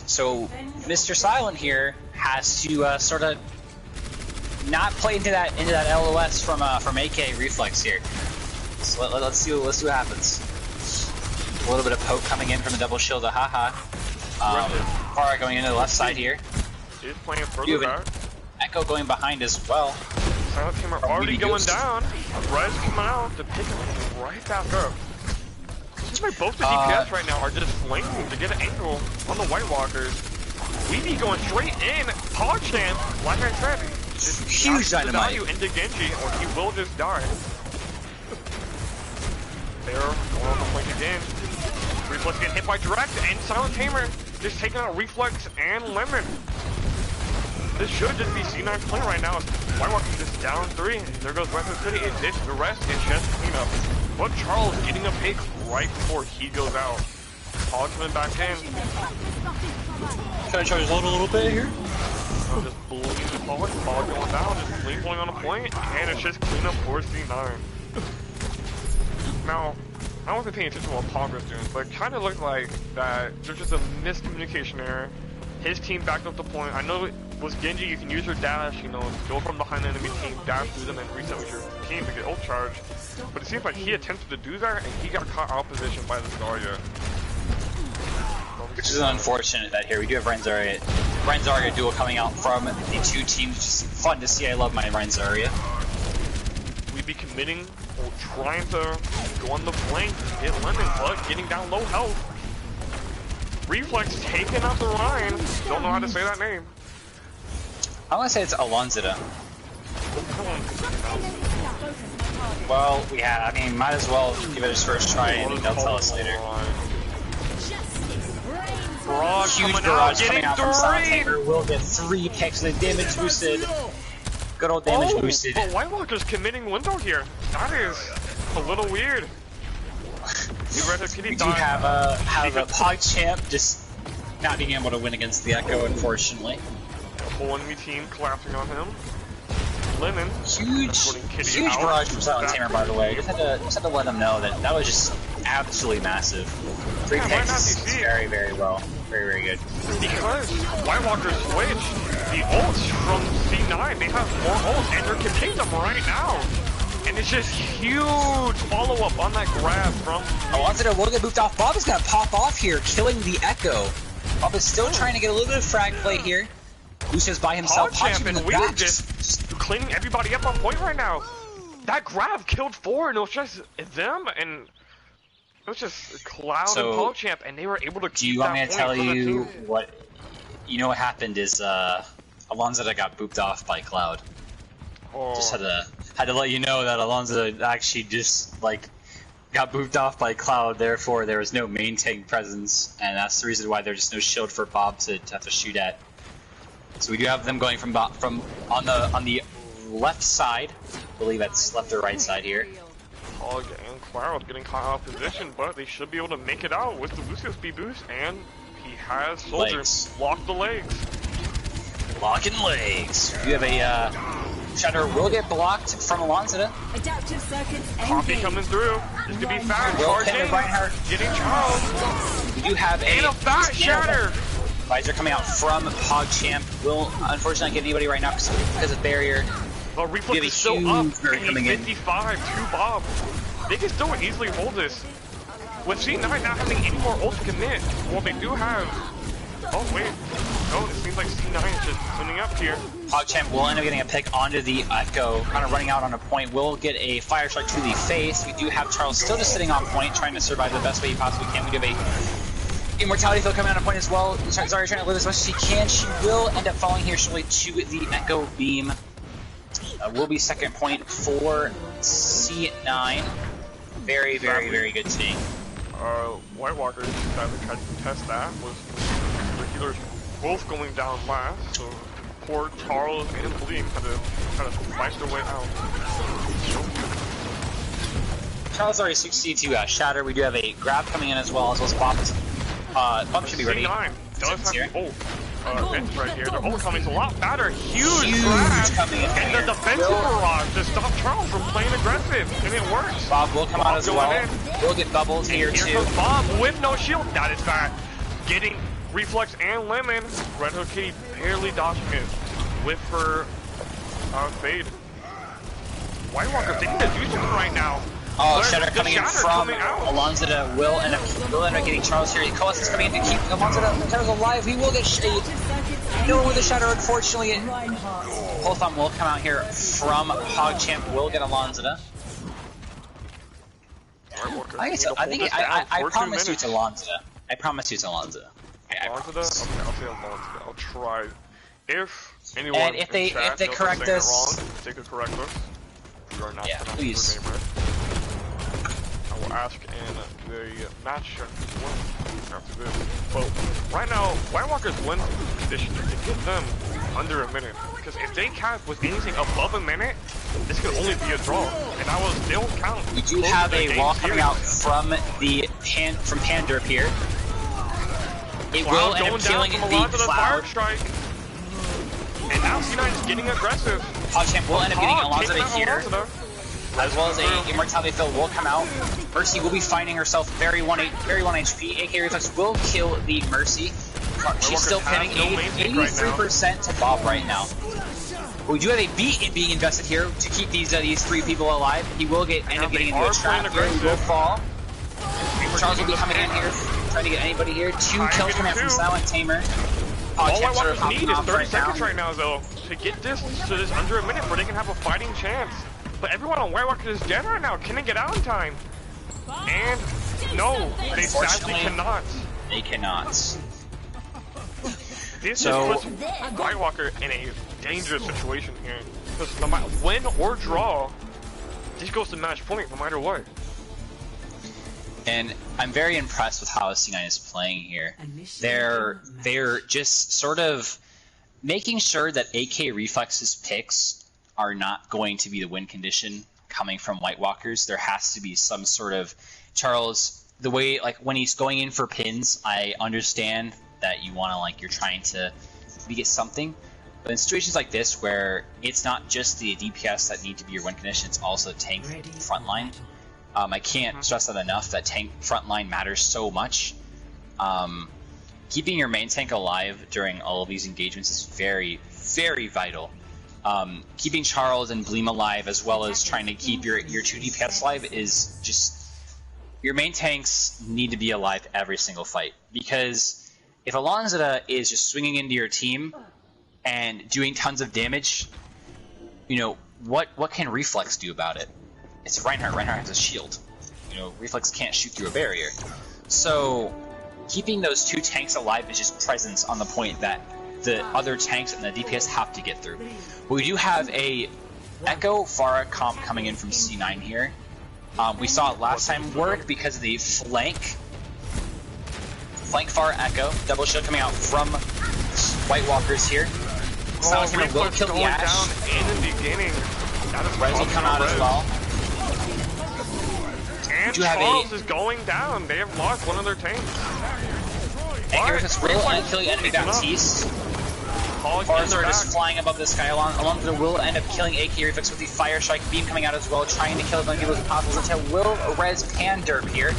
so. Mr. Silent here has to sort of not play into that LOS from AK Reflex here. So let's see what happens. A little bit of poke coming in from the double shield. Haha. Pharah going into the left side here. He's playing further You have back. an Echo going behind as well. Silent Tamer From already BB going Ghost. down. Res coming out to pick him right back up. Seems like both the DPS right now are just flanking to get an angle on the White Walkers. We be going straight in. PogChamp, like I said, just Huge knocks the dynamite. value into Genji, or he will just die. They're going on the flank again. Reflex getting hit by Direct, and Silent Tamer just taking out Reflex and Lemon. This should just be Sea9's play right now. White Walker's just down 3. There goes Western City. It's the rest is just cleanup. But Charles getting a pick right before he goes out. Paul coming back in. Trying to charge load a little bit here. Just bleeding the Paul. Paul going down. Just clean pulling on a point. And it's just cleanup for Sea9. Now, I wasn't paying attention to what Paul was doing, but it kind of looked like that there's just a miscommunication error. His team backed up the point. I know it was Genji, you can use your dash, you know, go from behind the enemy team, dash through them, and reset with your team to get ult charge. But it seems like he attempted to do that, and he got caught out of position by the Zarya. Which is an unfortunate bet here. We do have Zarya duel coming out from the two teams. Just fun to see. I love my Ryan Zarya. We'd be committing or trying to go on the flank, hit Lemon, but getting down low health. Reflex taking out the Ryan. Don't know how to say that name. I want to say it's Alonzida. Well, yeah, I mean, might as well give it his first try and they'll tell us later. Barrage Huge barrage coming out from Sonic. Will get 3 picks with damage boosted. Good old damage boosted. But White Walker's committing window here. That is a little weird. We do have a PogChamp just not being able to win against the Echo, unfortunately. Whole enemy team collapsing on him. Lemon. Huge barrage from Silent Tamer, by the way. Just had to let them know that was just absolutely massive. 3 picks is very, very well. Very, very good. Because White Walker switch the ults from Sea9. They have more ults and they're committing them right now. And it's just huge follow-up on that grab from... Alonzo will get moved off. Bob is going to pop off here, killing the Echo. Bob is still trying to get a little bit of frag play here. Lucius by himself. PogChamp and we are just cleaning everybody up on point right now. That grab killed 4 and it was just them and... It was just Cloud and PogChamp and they were able to keep that point. Do you want me to tell you what... You know what happened is Alonzo got booped off by Cloud. Oh. Just had to let you know that Alonzo actually just got booped off by Cloud, therefore there was no main tank presence, and that's the reason why there's just no shield for Bob to have to shoot at. So we do have them going from on the left side. I believe that's left or right side here. Hog and Cloud getting caught out of position, but they should be able to make it out with the Lucius speed boost, and he has soldiers lock the legs. Locking legs. You have a Shatter will get blocked from Alonzo. Adaptive circuits Coffee coming through. This could be fast. Charging. Getting Charles. We do have a fat Shatter. Visor coming out from PogChamp. Will unfortunately not get anybody right now because of barrier. But Reflex is still up. And 55 to Bob. They can still easily hold this. With Sea9 not having any more ult to commit. Well, they do have. Oh wait. No, it seems like Sea9 is just tuning up here. PogChamp will end up getting a pick onto the Echo, kind of running out on a point. Will get a fire strike to the face. We do have Charles still just sitting on point, trying to survive the best way he possibly can. We do have a Immortality Field coming out on point as well. Zarya trying to live as much as she can. She will end up falling here shortly to the Echo Beam. Will be second point for Sea9. Very, very, very good team. White Walker tried to contest that with the healers both going down last, so poor Charles and Bleem had to kind of fight their way out. Charles already succeeded to Shatter. We do have a grab coming in as well as Bump. Bump should be ready. Sea9 does have the ult. Vents right here. Their ult coming is a lot better. Huge coming in. And the defensive barrage to stop Charles from playing aggressive, and it works. Bob will come out as well. We'll get bubbles here too. Here comes Bob with no shield. That is bad. Getting Reflex and Lemon. Red Hook Kitty barely dodging it with her fade. White Walker, they need to do something right now. Oh, Shatter coming in from Alonzo will end up getting Charles here. Colas is coming in to keep Alonzo alive. He will get shade. No with the Shatter, unfortunately. Holtham will come out here from PogChamp. Will get Alonzo. I promise you it's Alonzo. I promise you it's Alonzo. Alonzo? Okay, I'll say Alonzo. I'll try. If anyone and if they correct us, they could correct us. We are not please. I will ask in the match after this. But right now, White Walker's win position to get them under a minute. Because if they catch with anything above a minute, this could only be a draw. And they will count. We do have a wall coming out from the Panderp here. It will end up killing the Cloud. And now Sea9 is getting aggressive. PogChamp will end up getting Alonzo here. As well as a Immortality Field will come out. Mercy will be finding herself very 1 HP. AK Reflex will kill the Mercy. She's still pinning 83% to Bob right now. We do have a beat being invested here to keep these 3 people alive. He will end up getting into a trap here. He will fall. Charles will be coming in here. trying to get anybody here. 2 I'm kills coming out getting from 2. Silent Tamer. All Champs White are Walkers popping need is off 30 right seconds now. right now, though, to get this to this under a minute where they can have a fighting chance. But everyone on White Walkers is dead right now. Can they get out in time? And no, they sadly cannot. They cannot. This So- just puts White Walker in a dangerous situation here. Because no matter win or draw, this goes to match point no matter what. And I'm very impressed with how Sea9 is playing here. They're just sort of making sure that AK Reflex's picks are not going to be the win condition coming from White Walkers. There has to be some sort of Charles. The way like when he's going in for pins, I understand that you want to like you're trying to get something. But in situations like this where it's not just the DPS that need to be your win condition, it's also tank frontline. I can't stress that enough, that tank frontline matters so much. Keeping your main tank alive during all of these engagements is very, very vital. Keeping Charles and Bleem alive as well as trying to keep your 2 DPS alive is just... Your main tanks need to be alive every single fight. Because if Alonzada is just swinging into your team and doing tons of damage, you know, what can Reflex do about it? It's Reinhardt. Reinhardt has a shield. You know, Reflex can't shoot through a barrier. So, keeping those 2 tanks alive is just presence on the point that the other tanks and the DPS have to get through. But we do have a Echo Pharah comp coming in from Sea9 here. We saw it last time work because of the flank Pharah Echo. Double shield coming out from White Walkers here. Silent Tamer will kill the Ash. Down in the beginning. Rez will come out as well. And Charles is going down. They have lost one of their tanks. Anchorus will kill the enemy Baptiste. Farzer just flying above the sky. Alonzo will end up killing AK Reflex with the Fire Strike beam coming out as well, trying to kill as many people as possible. Until will res Panderp here.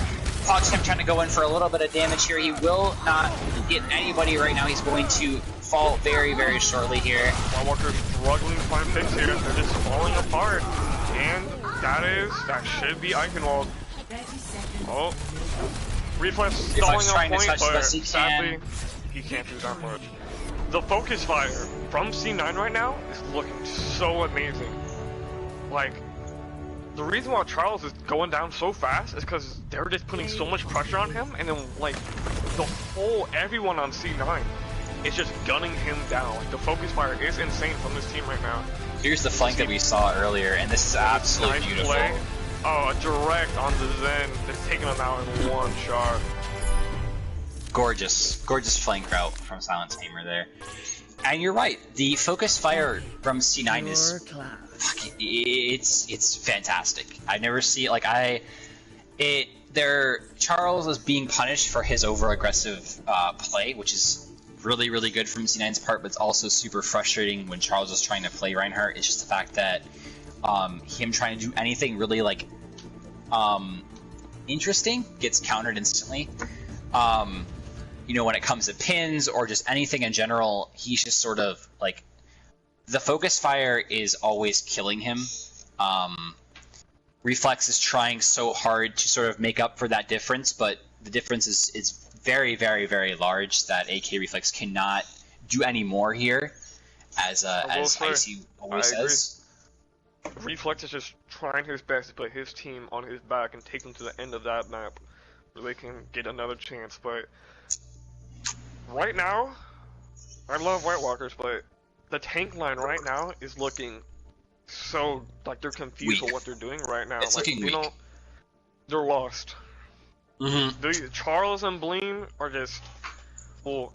Pogchamp trying to go in for a little bit of damage here. He will not get anybody right now. He's going to fall very, very shortly here. White Walker's struggling to find picks here. They're just falling apart. And that should be Eichenwald. Oh. Reflex stalling on point, but sadly, he can't do that much. The focus fire from Sea9 right now is looking so amazing. Like, the reason why Charles is going down so fast is because they're just putting so much pressure on him, and then, like, everyone on Sea9 is just gunning him down. Like, the focus fire is insane from this team right now. Here's the flank that we saw earlier, and this is absolutely beautiful. Play. Oh, a direct on the Zen, just taking him out in one shot. Gorgeous flank route from Silent Tamer there. And you're right, the focus fire from Sea9 is it's fantastic. I never see Charles is being punished for his over aggressive play, which is really, really good from Sea9's part, but it's also super frustrating when Charles is trying to play Reinhardt. It's just the fact that him trying to do anything really interesting gets countered instantly. You know, when it comes to pins or just anything in general, he's just sort of like the focus fire is always killing him. Reflex is trying so hard to sort of make up for that difference, but the difference is very, very, very large that AK Reflex cannot do any more here, as Icy always says. Reflex is just trying his best to put his team on his back and take them to the end of that map where they can get another chance, but right now, I love White Walkers, but the tank line right now is looking so, like, they're confused with what they're doing right now. It's like, looking weak. They're lost. Mm-hmm. Charles and Bleem are just, well...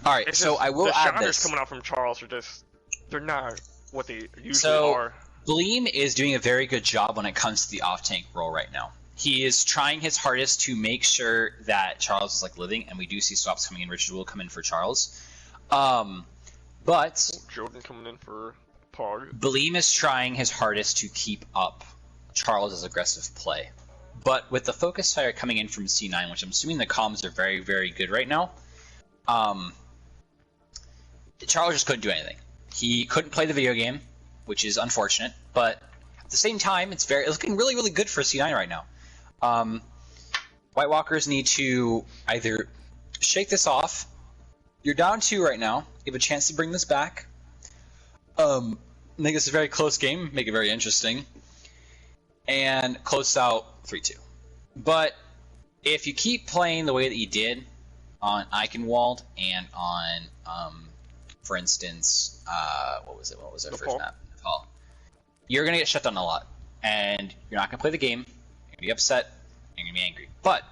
Alright, so I will add this. The shatters coming out from Charles are just, they're not what they usually are. Bleem is doing a very good job when it comes to the off-tank role right now. He is trying his hardest to make sure that Charles is like living, and we do see swaps coming in. Richard will come in for Charles. But Jordan coming in for Pog. Bleem is trying his hardest to keep up Charles' aggressive play. But with the focus fire coming in from Sea9, which I'm assuming the comms are very, very good right now, Charles just couldn't do anything. He couldn't play the video game, which is unfortunate, but at the same time, it's looking really, really good for Sea9 right now. White Walkers need to either shake this off. You're down 2 right now. You have a chance to bring this back. Make this a very close game. Make it very interesting. And close out 3-2. But if you keep playing the way that you did on Eichenwald and on, for instance, what was it? What was our first map? Nepal. You're going to get shut down a lot. And you're not going to play the game. You're going to be upset. You're going to be angry. But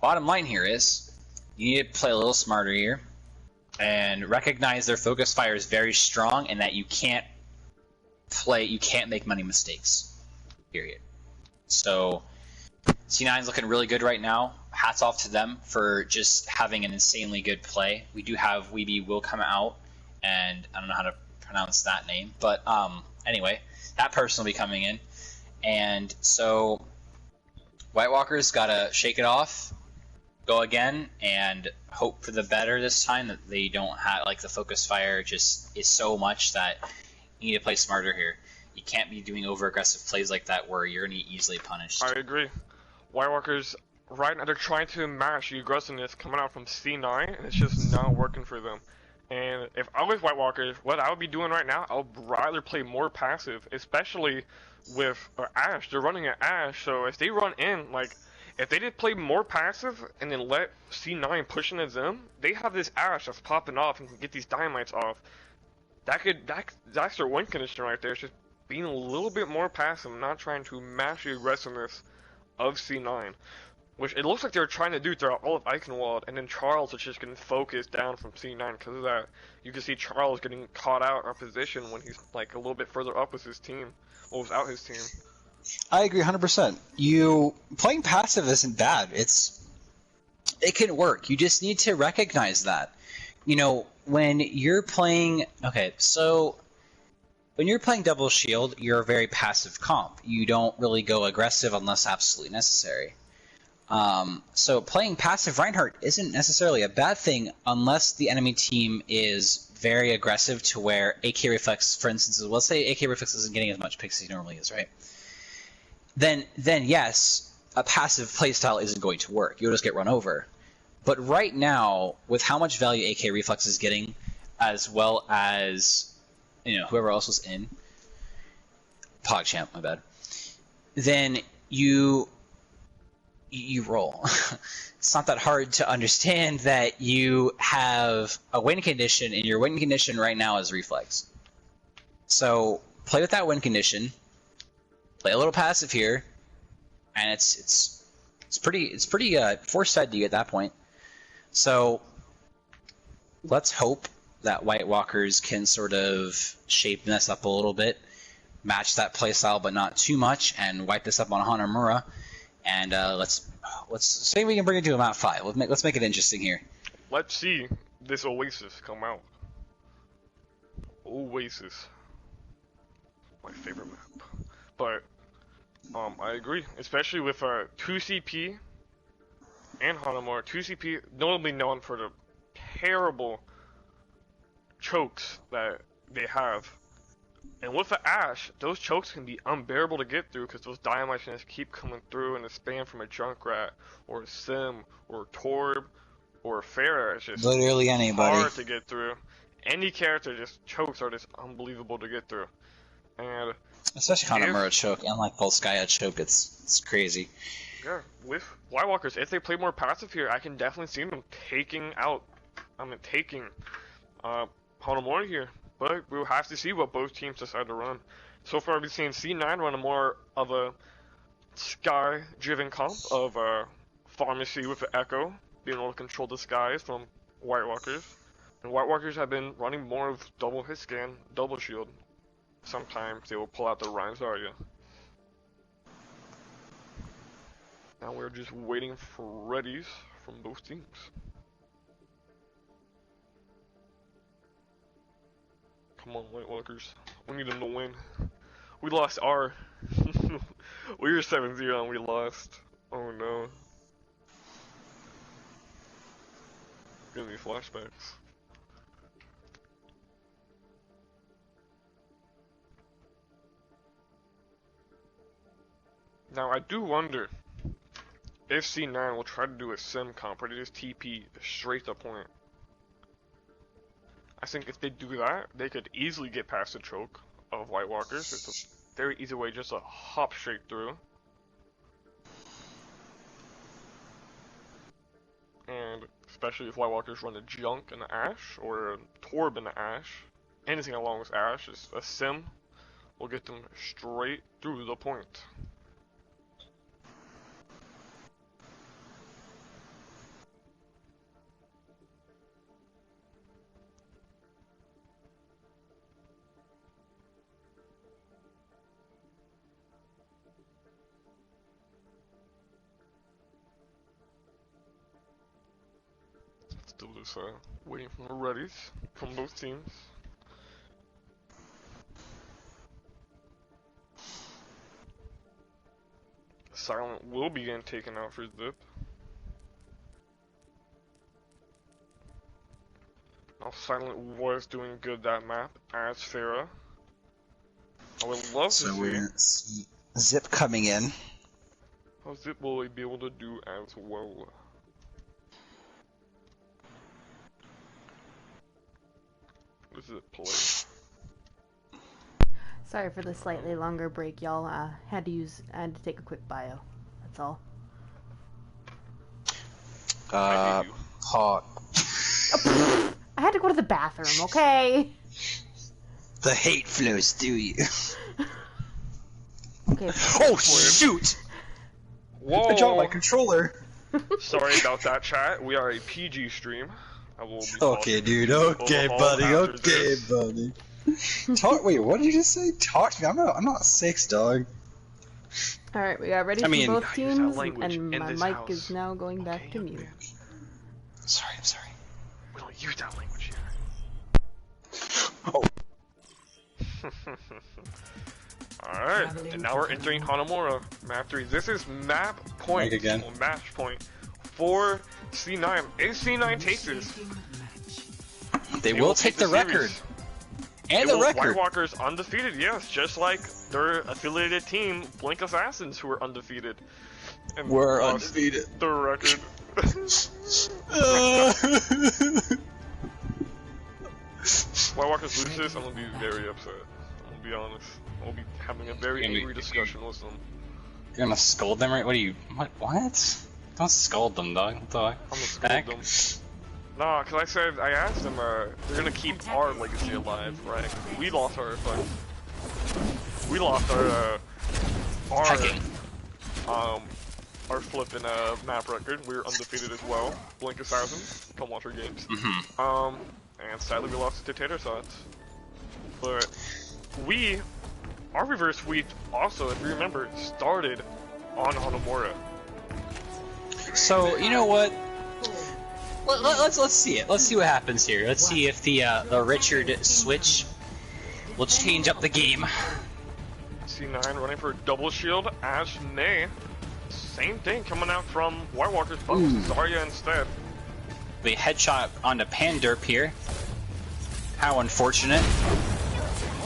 bottom line here is you need to play a little smarter here and recognize their focus fire is very strong and that you can't make many mistakes. Period. So C9's looking really good right now. Hats off to them for just having an insanely good play. We do have Weeby will come out, and I don't know how to pronounce that name, but anyway, that person will be coming in. And so White Walkers gotta shake it off, go again, and hope for the better this time, that they don't have, like, the focus fire just is so much that you need to play smarter here. You can't be doing over aggressive plays like that where you're gonna be easily punished. I agree. White Walkers right now they're trying to match the aggressiveness coming out from C9, and it's just not working for them. And if I was White Walkers, what I would be doing right now, I would rather play more passive, especially with Ashe. They're running an Ashe, so if they run in, like, if they did play more passive and then let C9 push into them, they have this Ashe that's popping off and can get these dynamites off. That's their win condition right there. It's just being a little bit more passive, not trying to match the aggressiveness of C9. Which it looks like they're trying to do throughout all of Eichenwald, and then Charles is just getting focused down from C9 because of that. You can see Charles getting caught out in position when he's like a little bit further up with his team, or without his team. I agree 100%. You playing passive isn't bad. It can work. You just need to recognize that. You know, when you're playing when you're playing Double Shield, you're a very passive comp. You don't really go aggressive unless absolutely necessary. So playing passive Reinhardt isn't necessarily a bad thing unless the enemy team is very aggressive to where AK Reflex, for instance, let's say AK Reflex isn't getting as much picks as he normally is, right? Then yes, a passive playstyle isn't going to work. You'll just get run over. But right now, with how much value AK Reflex is getting, as well as, you know, whoever else was in, PogChamp, my bad, then you roll. It's not that hard to understand that you have a win condition, and your win condition right now is Reflex. So play with that win condition, play a little passive here, and it's pretty force-fed to you at that point. So let's hope that White Walkers can sort of shape this up a little bit, match that playstyle but not too much, and wipe this up on Hanamura. And let's say we can bring it to a map 5. Let's make it interesting here. Let's see this Oasis come out. Oasis, my favorite map. But I agree, especially with 2CP and Hanamura. 2CP notably known for the terrible chokes that they have. And with the Ashe, those chokes can be unbearable to get through because those dynamites just keep coming through in a spam from a Junkrat, or a Sim, or a Torb, or a Pharah. It's just literally anybody. hard to get through. Any character, just chokes are just unbelievable to get through. And especially Hanamura choke and like Polskaya choke, it's crazy. Yeah, with White Walkers, if they play more passive here, I can definitely see them taking Hanamura here. But we'll have to see what both teams decide to run. So far, we've seen C9 run a more of a sky-driven comp of Pharmacy with the Echo, being able to control the skies from White Walkers. And White Walkers have been running more of double hit scan, double shield. Sometimes they will pull out the Rhyme Zarya. Now we're just waiting for readies from both teams. Come on, White Walkers. We need them to win. We lost our... we were 7-0 and we lost. Oh no. Give me flashbacks. Now I do wonder if C9 will try to do a sim comp where they just TP straight to point. I think if they do that, they could easily get past the choke of White Walkers. It's a very easy way just to hop straight through. And especially if White Walkers run a Junk and an Ash, or a Torb and an Ash, anything along with Ash, is a sim will get them straight through the point. Still just waiting for the readies from both teams. Silent will be getting taken out for Zip. Now Silent was doing good that map as Farah. I would love to see. So we're gonna see Zip coming in. How Zip will be able to do as well. What does it play? Sorry for the slightly longer break, y'all. I had to take a quick bio. That's all. I hate you. Hot. I had to go to the bathroom, okay? The hate flows through you. Okay. Oh shoot! Whoa! I dropped my controller. Sorry about that, chat. We are a PG stream. I will be Okay, talking dude. to Okay, Omaha buddy. after Okay, this. buddy. Wait, what did you just say? Talk to me. I'm not 6, dog. Alright, we got ready I for mean, both I use that teams, language and in my this mic house. is now going back Okay, to young mute. man. Sorry, I'm sorry. We don't use that language Oh, here. Alright, and now we're entering Hanamura, map 3. This is map point, Back again. or match point, for C9. If C9 takes this, They will take the record. series. And They the will- record. White Walkers undefeated, yes, just like their affiliated team, Blink Assassins, who were undefeated. And we're lost undefeated. the record. White Walkers lose this, I'm gonna be very upset. I'm gonna be honest. I'll be having a very You're gonna be- angry discussion with them. You're gonna scold them, right? What are you? What? Don't scold them, dog. What the I'm gonna scold heck? them. Nah, cause I asked them, they're gonna keep our legacy alive, right? We lost our, we lost Hacking. our flipping map record. We were undefeated as well. Blink Assassins, come watch our games. Mm-hmm. And sadly we lost to Tater Tots. But our reverse sweep also, if you remember, started on Hanamura. So you know what? Let's see it. Let's see what happens here. Let's see if the Richard switch will change up the game. C9 running for a double shield. Ash Nay. Same thing coming out from White Walkers, but Zarya instead. The headshot onto Panderp here. How unfortunate.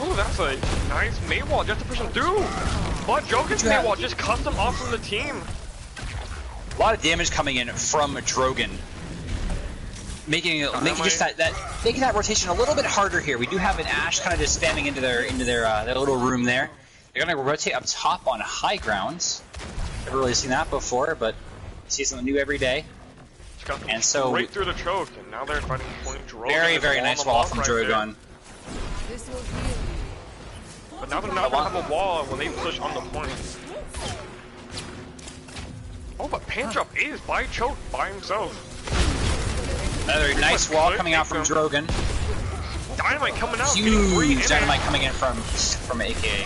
Oh, that's a nice Maywall just to push him through. But Joker's Yeah. Maywall just cuts him off from the team. A lot of damage coming in from Drogon. Making just making that rotation a little bit harder here. We do have an Ashe kind of just spamming into their little room there. They're gonna rotate up top on high grounds. Never really seen that before, but see something new every day. Just got them And so right through the choke, and now they're fighting point Drogon. Very, is very on nice the wall block from right there. Drogon. But now they're not gonna have a wall when they push on the point. Oh, but Pandrop is by choke by himself. Another nice wall coming out from Drogon. Dynamite coming out, getting free in Huge it. dynamite coming in from AKA.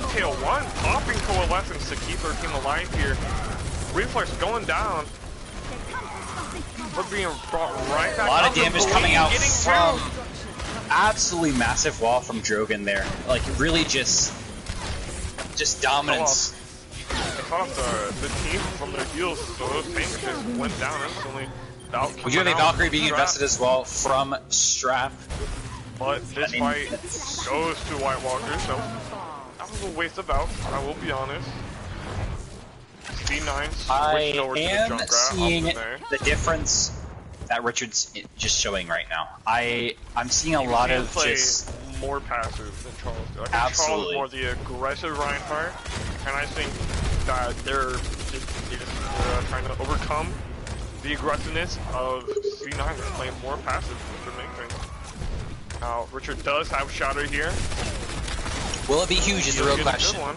Tail 1 popping Coalescence to keep their team alive here. Reflex going down. We're being brought right back A lot up of to damage Bleed, coming out getting from through. absolutely massive wall from Drogon there. Like really just dominance. They caught the team from their heels, so those tanks just went down instantly. We do have a Valkyrie being invested as well from Strap. But this fight goes to White Walkers, so that was a waste of Valk, I will be honest. C9 I switching over to the am Junkrat seeing off the May. the difference that Richard's just showing right now. I'm seeing a You lot see him of play just more passive than Charles. I think Absolutely. Charles is more the aggressive Reinhardt, and I think that they're just trying to overcome the aggressiveness of C9. They're playing more passive for the main thing. Now Richard does have Shatter here. will it be huge is the real He'll get a question. good one.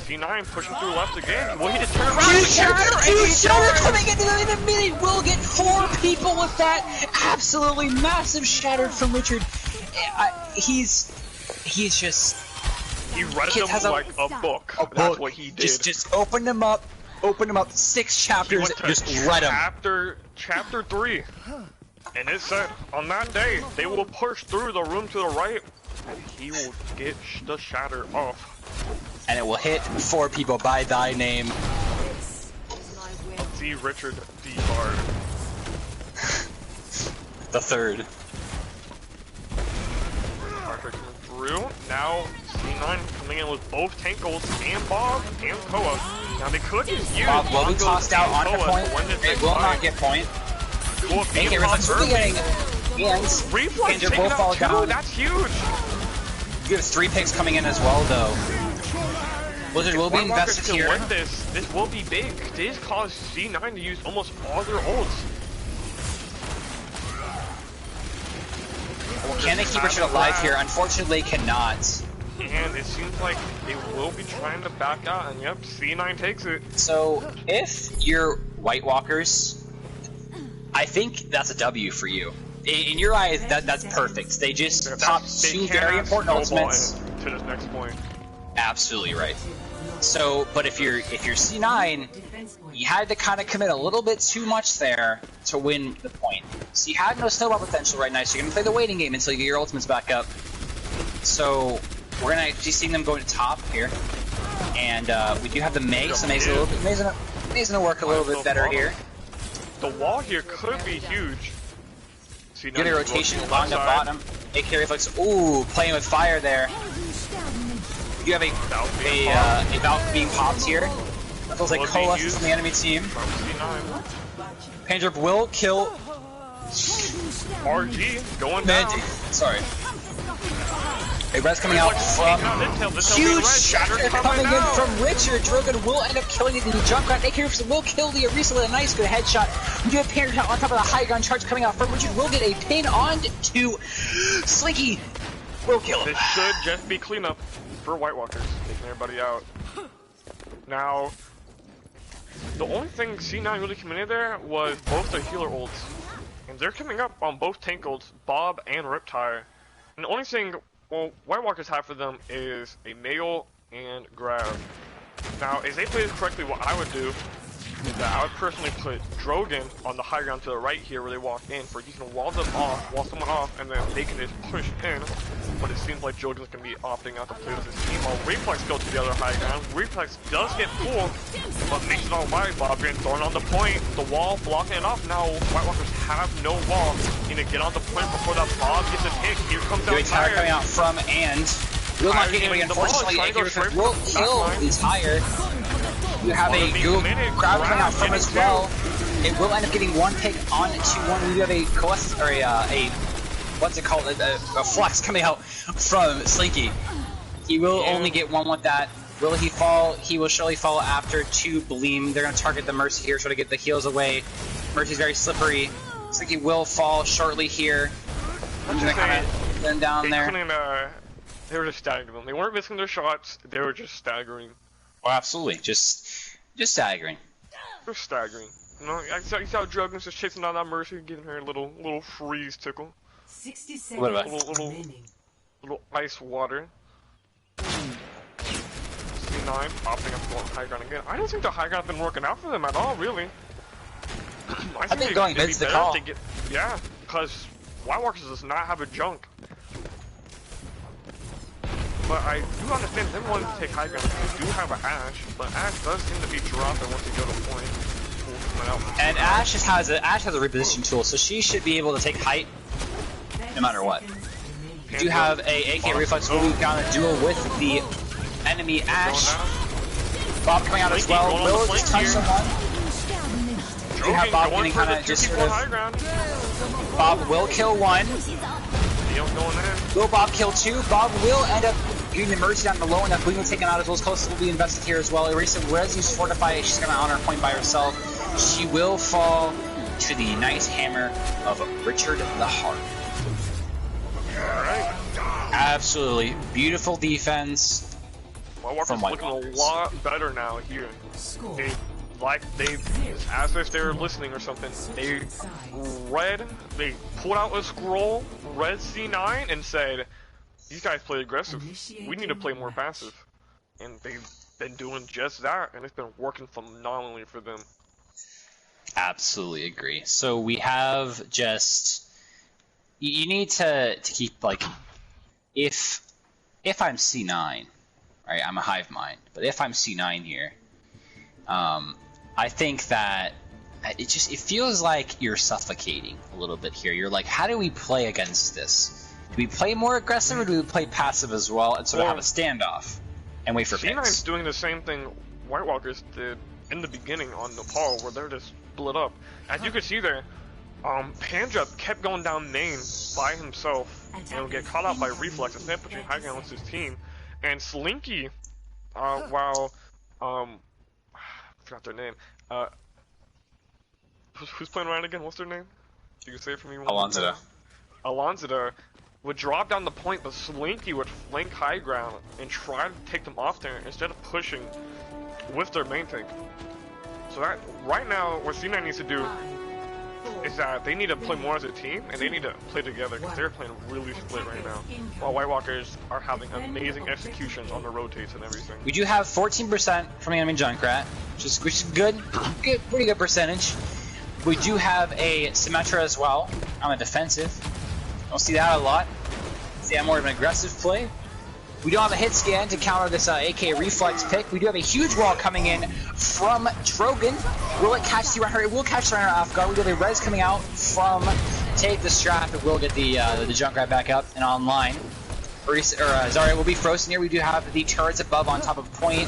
C9 pushing through left again. Well, he did turn around. Huge Shatter Shatter coming into in a minute. We'll get 4 people with that absolutely massive Shatter from Richard. He's just He read Kid them has a- like a book. a That's book. what he did. Just open them up. 6 He chapters. went to Just read them. chapter 3. And it said, on that day, they will push through the room to the right, and he will get the Shatter off. And it will hit 4 people by thy name. See Richard D. Hard. The third. Archer coming through. Now, C9 coming in with both Tankles and Bob and Koa. Now, they could just use Bob will be Mongos tossed out and onto Koa point. to win this It will not fight. get point. Koa being AK Reflex will be getting hands. Reflex Andrew taking will out fall 2, down. that's huge! You have 3 picks coming in as well, though. Blizzard will be White Walkers invested can here. win this will be big. This caused C9 to use almost all their ults. Can they keep Richard alive here? Unfortunately, cannot. And it seems like they will be trying to back out, and yep, C9 takes it. So, if you're White Walkers, I think that's a W for you. In your eyes, that's perfect. They just top 2 very cannot important snowball ultimates. to this next point. Absolutely right. So, but if you're C9, you had to kind of commit a little bit too much there to win the point. So you had no snowball potential right now, so you're gonna play the waiting game until you get your ultimates back up. So we're gonna actually see them going to top here, and we do have the Meg, so Meg's gonna work a little bit better here. The wall here could be huge. C9 Get a is rotation looking on the left side. bottom. AK Reflex. Ooh, playing with fire there. You have a Valk being popped here. That feels like Will be coalesces used on the enemy team. From C9. Pandrop will kill RG going down. Mandy. Sorry. A res coming out from huge shatter coming in from Richard. Drogon will end up killing it. The Junkrat AK will kill the Arisa with a nice good headshot. We do have Pandrop on top of the high ground charge coming out from Richard. Will get a pin on to Slinky. Will kill him. This should just be cleanup for White Walkers, taking everybody out. Now, the only thing C9 really committed there was both the healer ults. And they're coming up on both tank ults, Bob and Riptire. And the only thing, well, White Walkers have for them is a Mail and Grab. Now, if they play this correctly, what I would do is that I would personally put Drogon on the high ground to the right here where they walk in, for he can wall them off, wall someone off, and then they can just push in. But it seems like Drogon's going to be opting out to play with his team while Reflex goes to the other high ground. Reflex does get pulled, but makes it all right. Bob getting thrown on the point, the wall blocking it off. Now White Walkers have no wall. Need to get on the point before that Bob gets a hit. Here comes out Tire coming out from and will not get anybody. Unfortunately, AK Reflex will kill the Tire. You have a good crowd coming out from as well. It will end up getting 1 pick on 2-1. We have a coalescence or a what's it called? A flex coming out from Slinky. He will only get 1 with that. Will he fall? He will surely fall after 2 Bleem. They're going to target the Mercy here, try to get the heals away. Mercy's very slippery. Slinky will fall shortly here. He's going to kind of them down there. They were just staggering them. They weren't missing their shots. They were just staggering. Oh, absolutely. Just staggering. They're staggering. You know, I saw Drogon's just chasing down that Mercy, giving her a little freeze tickle. 60 What about seconds little remaining. ice water. C9 popping up going high ground again. I don't think the high ground's been working out for them at all, really. I think going it'd be mid's the better call. if they yeah, because White Walkers does not have a junk. But I do understand them wanting to take high ground. They do have an Ashe, but Ashe does seem to be dropping once they go to point. And Ashe has a reposition tool, so she should be able to take height no matter what. You do have a AK Reflex moving down a duel with the enemy Ashe. Bob coming out as Slinky well. going on Will the just flank touch here. someone. You Joking, have Bob going getting for kind the of just 2 sort people of. high ground. Bob will kill one. Neil going in. Will Bob kill two? Bob will end up getting the Mercy down below, and that Bleeding will take him out as well as Close will be invested here as well. Erisa Rez use Fortify. She's going to honor a point by herself. She will fall to the nice hammer of Richard the Hart. Alright. Absolutely beautiful defense. White Walker's From White looking Walkers. a lot better now here. They as if they were listening or something. They pulled out a scroll, read C9, and said, "These guys play aggressive. We need to play more passive." And they've been doing just that, and it's been working phenomenally for them. Absolutely agree. So we have just you need to keep like if I'm C9, right? I'm a hive mind, but if I'm C9 here, I think that it feels like you're suffocating a little bit here. You're like, how do we play against this? Do we play more aggressive or do we play passive as well and sort of have a standoff and wait for C9's picks? doing the same thing White Walkers did in the beginning on Nepal, where they're just split up. As you can see there, Panjab kept going down main by himself and would get caught out by Reflex and then pushing high ground with his team. And Slinky, while I forgot their name. Who's playing around again? What's their name? You can say it for me one more time. Alonzada would drop down the point, but Slinky would flank high ground and try to take them off there instead of pushing with their main tank. So that right now, what C9 needs to do is that they need to play more as a team and they need to play together because they're playing really split right now. While White Walkers are having amazing executions on the rotates and everything. We do have 14% from the enemy Junkrat, which is good, pretty good percentage. We do have a Symmetra as well on the defensive. Don't see that a lot. See that more of an aggressive play. We don't have a hit scan to counter this AK Reflex pick. We do have a huge wall coming in from Drogon. Will it catch the Reinhardt? It will catch the Reinhardt off guard. We do have a res coming out from Take the Strap. It will get the Junkrat back up and online. Zarya will be frozen here. We do have the turrets above on top of point.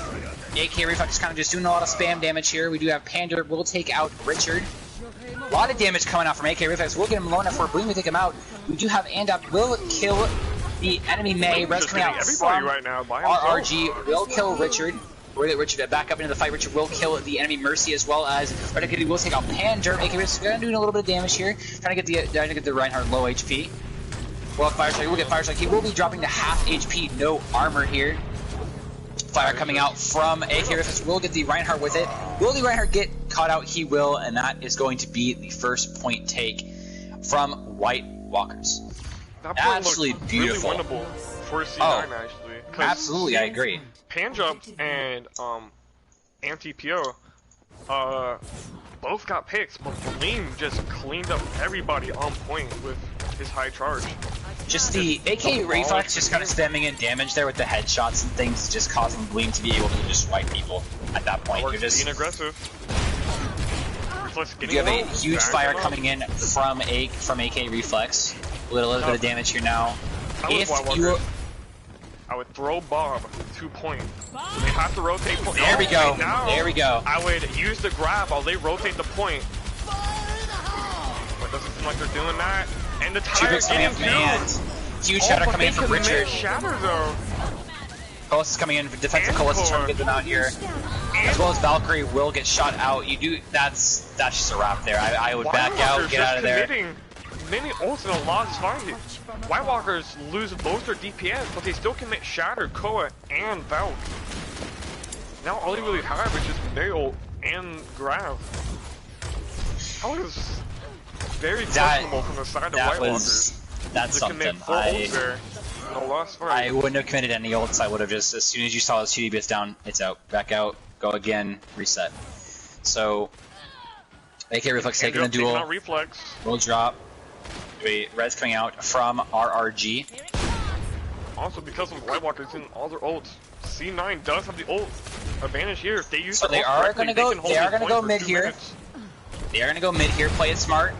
AK Reflex is kind of just doing a lot of spam damage here. We do have Pander. Will take out Richard. A lot of damage coming out from AK Reflex. We'll get him low enough for a Bleeding to take him out. We do have Andop. Will kill the enemy May. Res coming out from right now by himself. RRG. Will kill Richard. We'll get Richard back up into the fight. Richard will kill the enemy Mercy as well as Redicity will take out Pander. AK Reflex is doing a little bit of damage here. Trying to get the Reinhardt low HP. We'll have Fire Strike. We'll get Fire Strike. He will be dropping to half HP. No armor here. Fire coming out from AK Reflex. Will get the Reinhardt with it. Will the Reinhardt get caught out? He will, and that is going to be the first point take from White Walkers. That point Absolutely looked beautiful. Really winnable for C9 actually. Absolutely, I agree. Panjab and Anti-PO both got picks, but Bleem just cleaned up everybody on point with his high charge. Just the AK Reflex just kind of stemming in damage there with the headshots and things, just causing Bleem to be able to just wipe people at that point. You're just being aggressive. You have a huge fire coming in from AK Reflex. A little bit of damage here now. I would throw Bob 2 point. They have to rotate point. There we go. Now, there we go. I would use the grab while they rotate the point. But it doesn't seem like they're doing that. And the tire coming up from hands. Huge shatter coming in from Richard. Shatter though. Colossus coming in, defensive Colossus trying to get them out here. As well as Valkyrie will get shot out. That's just a wrap there. I would back out, get out of there. Many ults in a lost fight. White Walkers lose both their DPS, but they still commit Shatter, Koa, and Valk. Now all they really have is just Nail and Grav. That was very questionable from the side of White Walkers. That's something. I wouldn't have committed any ults. I would have just, as soon as you saw those 2 DPS down, it's out. Back out, go again, reset. So, AK Reflex taking the duel. Will drop. A res coming out from RRG. Also, because of White Walkers in all their ults, C9 does have the ult advantage here. If they use so they are going to go. They are going to go mid here. They are going to go mid here. Play it smart.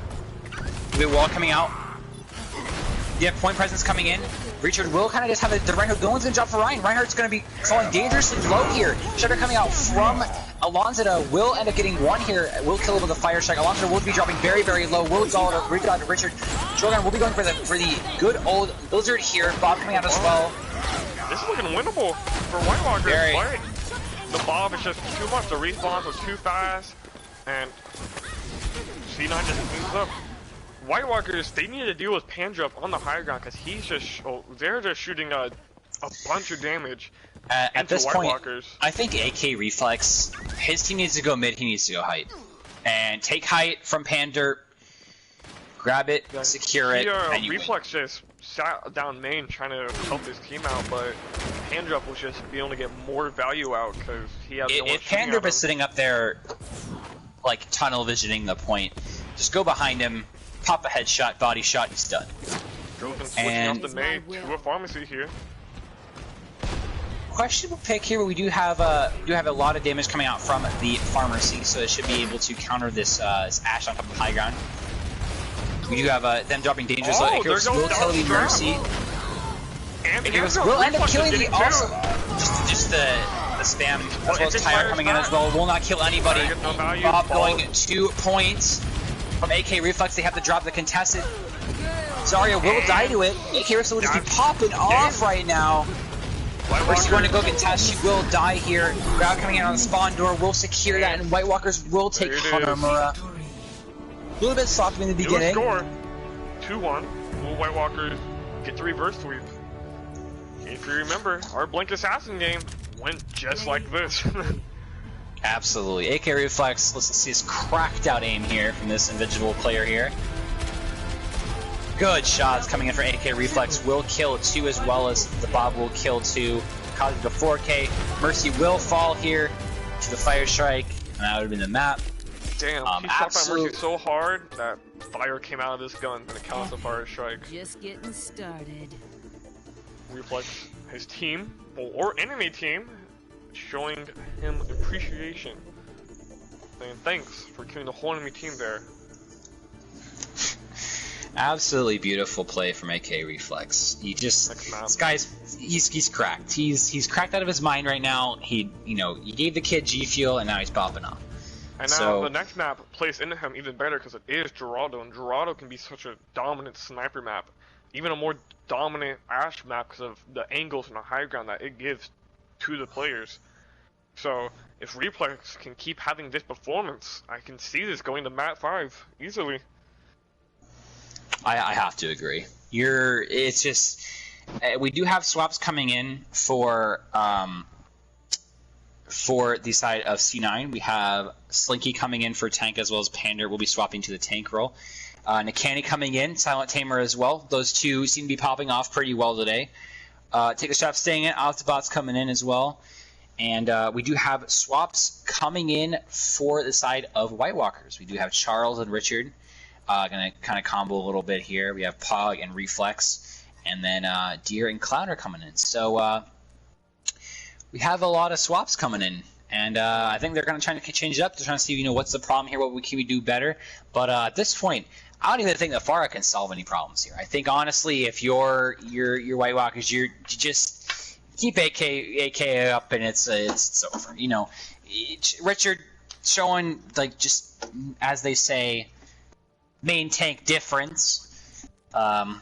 The wall coming out. You have point presence coming in. Richard will kind of just have the Reinhardt. No one's going to drop for Ryan. Reinhardt's going to be falling dangerously low here. Shutter coming out from Alonzo will end up getting one here. Will kill him with a fire strike. Alonzo will be dropping very, very low. Will go to Richard. Jordan will be going for the good old Blizzard here. Bob coming out as well. This is looking winnable for White Walkers. Right? The Bob is just too much. The respawn was too fast. And Sea9 just cleans up. White Walkers, they need to deal with Pandrup on the high ground because he's just, they're just shooting a bunch of damage at this White point, Walkers. I think AK Reflex, his team needs to go mid, he needs to go height. And take height from Panderp, grab it, secure it, and you Reflex win. Just sat down main trying to help his team out, but Pandrup was just be able to get more value out because he has no one if Pandrup is sitting up there, like tunnel visioning the point, just go behind him, pop a headshot, body shot, he's done. And switching off the main to a pharmacy here. Questionable pick here, but we do have a lot of damage coming out from the pharmacy, so it should be able to counter this Ashe on top of high ground. We do have them dropping dangerous. Oh, Icarus will kill the Mercy. Icarus will end up killing the also just the spam as well as Tyre coming in as well. Will not kill anybody. Bob going 2 points from AK Reflex. They have to drop the contested. Zarya will die to it. AK Reflex will just be popping off right now. Mercy going to go contest. She will die here. Crowd coming in on the spawn door will secure that, and White Walkers will take Hanamura. A little bit sloppy in the beginning. Score 2-1. Will White Walkers get the reverse sweep? If you remember, our Blink Assassin game went just like this. Absolutely. AK Reflex, let's see his cracked out aim here from this individual player here. Good shots coming in for AK Reflex. Will kill 2 as well as the Bob will kill 2. Causing the 4K. Mercy will fall here to the fire strike, and that would have been the map. Damn, he shot that Mercy so hard that fire came out of this gun and it counts the fire strike. Just getting started. Reflex, his team, or enemy team, showing him appreciation. Saying thanks for killing the whole enemy team there. Absolutely beautiful play from AK Reflex. He just, this guy's, he's cracked. He's cracked out of his mind right now. He gave the kid G Fuel and now he's popping off. And now the next map plays into him even better because it is Geraldo, and Geraldo can be such a dominant sniper map. Even a more dominant Ashe map because of the angles and the high ground that it gives to the players. So if Reflex can keep having this performance, I can see this going to Mat 5 easily. I have to agree. It's just we do have swaps coming in for the side of Sea9. We have Slinky coming in for tank as well as Pander will be swapping to the tank role. Nakani coming in, Silent Tamer as well. Those two seem to be popping off pretty well today. Take a Shot staying in, Octobot's coming in as well. And we do have swaps coming in for the side of White Walkers. We do have Charles and Richard. Gonna kind of combo a little bit here. We have Pog and Reflex. And then Deer and Clown are coming in. So we have a lot of swaps coming in. And I think they're going to try to change it up. They're trying to see, what's the problem here, what can we do better. But at this point, I don't even think that Farah can solve any problems here. I think, honestly, if you're White Walkers, you just keep AK up and it's over. Richard showing, just, as they say, main tank difference. So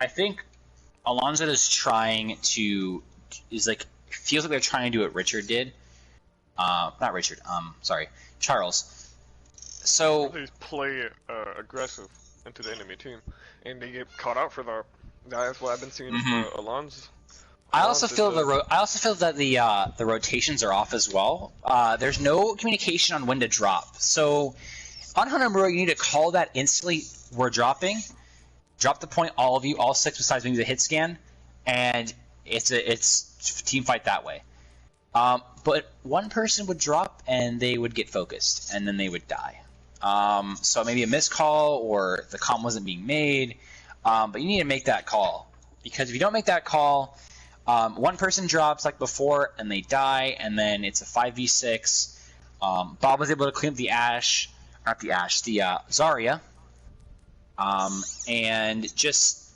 I think Alonzo is trying to, feels like they're trying to do what Richard did. Not Richard, sorry, Charles. So they play aggressive into the enemy team, and they get caught out for that. That's what I've been seeing from Alonzo. I also feel that the rotations are off as well. There's no communication on when to drop. So on Hanamura, you need to call that instantly. We're dropping. Drop the point, all of you, all 6 besides maybe the hit scan, and it's team fight that way. But one person would drop and they would get focused, and then they would die. So maybe a missed call or the comm wasn't being made, but you need to make that call, because if you don't make that call, one person drops like before and they die, and then it's a 5v6. Bob was able to clean up the Zarya, and just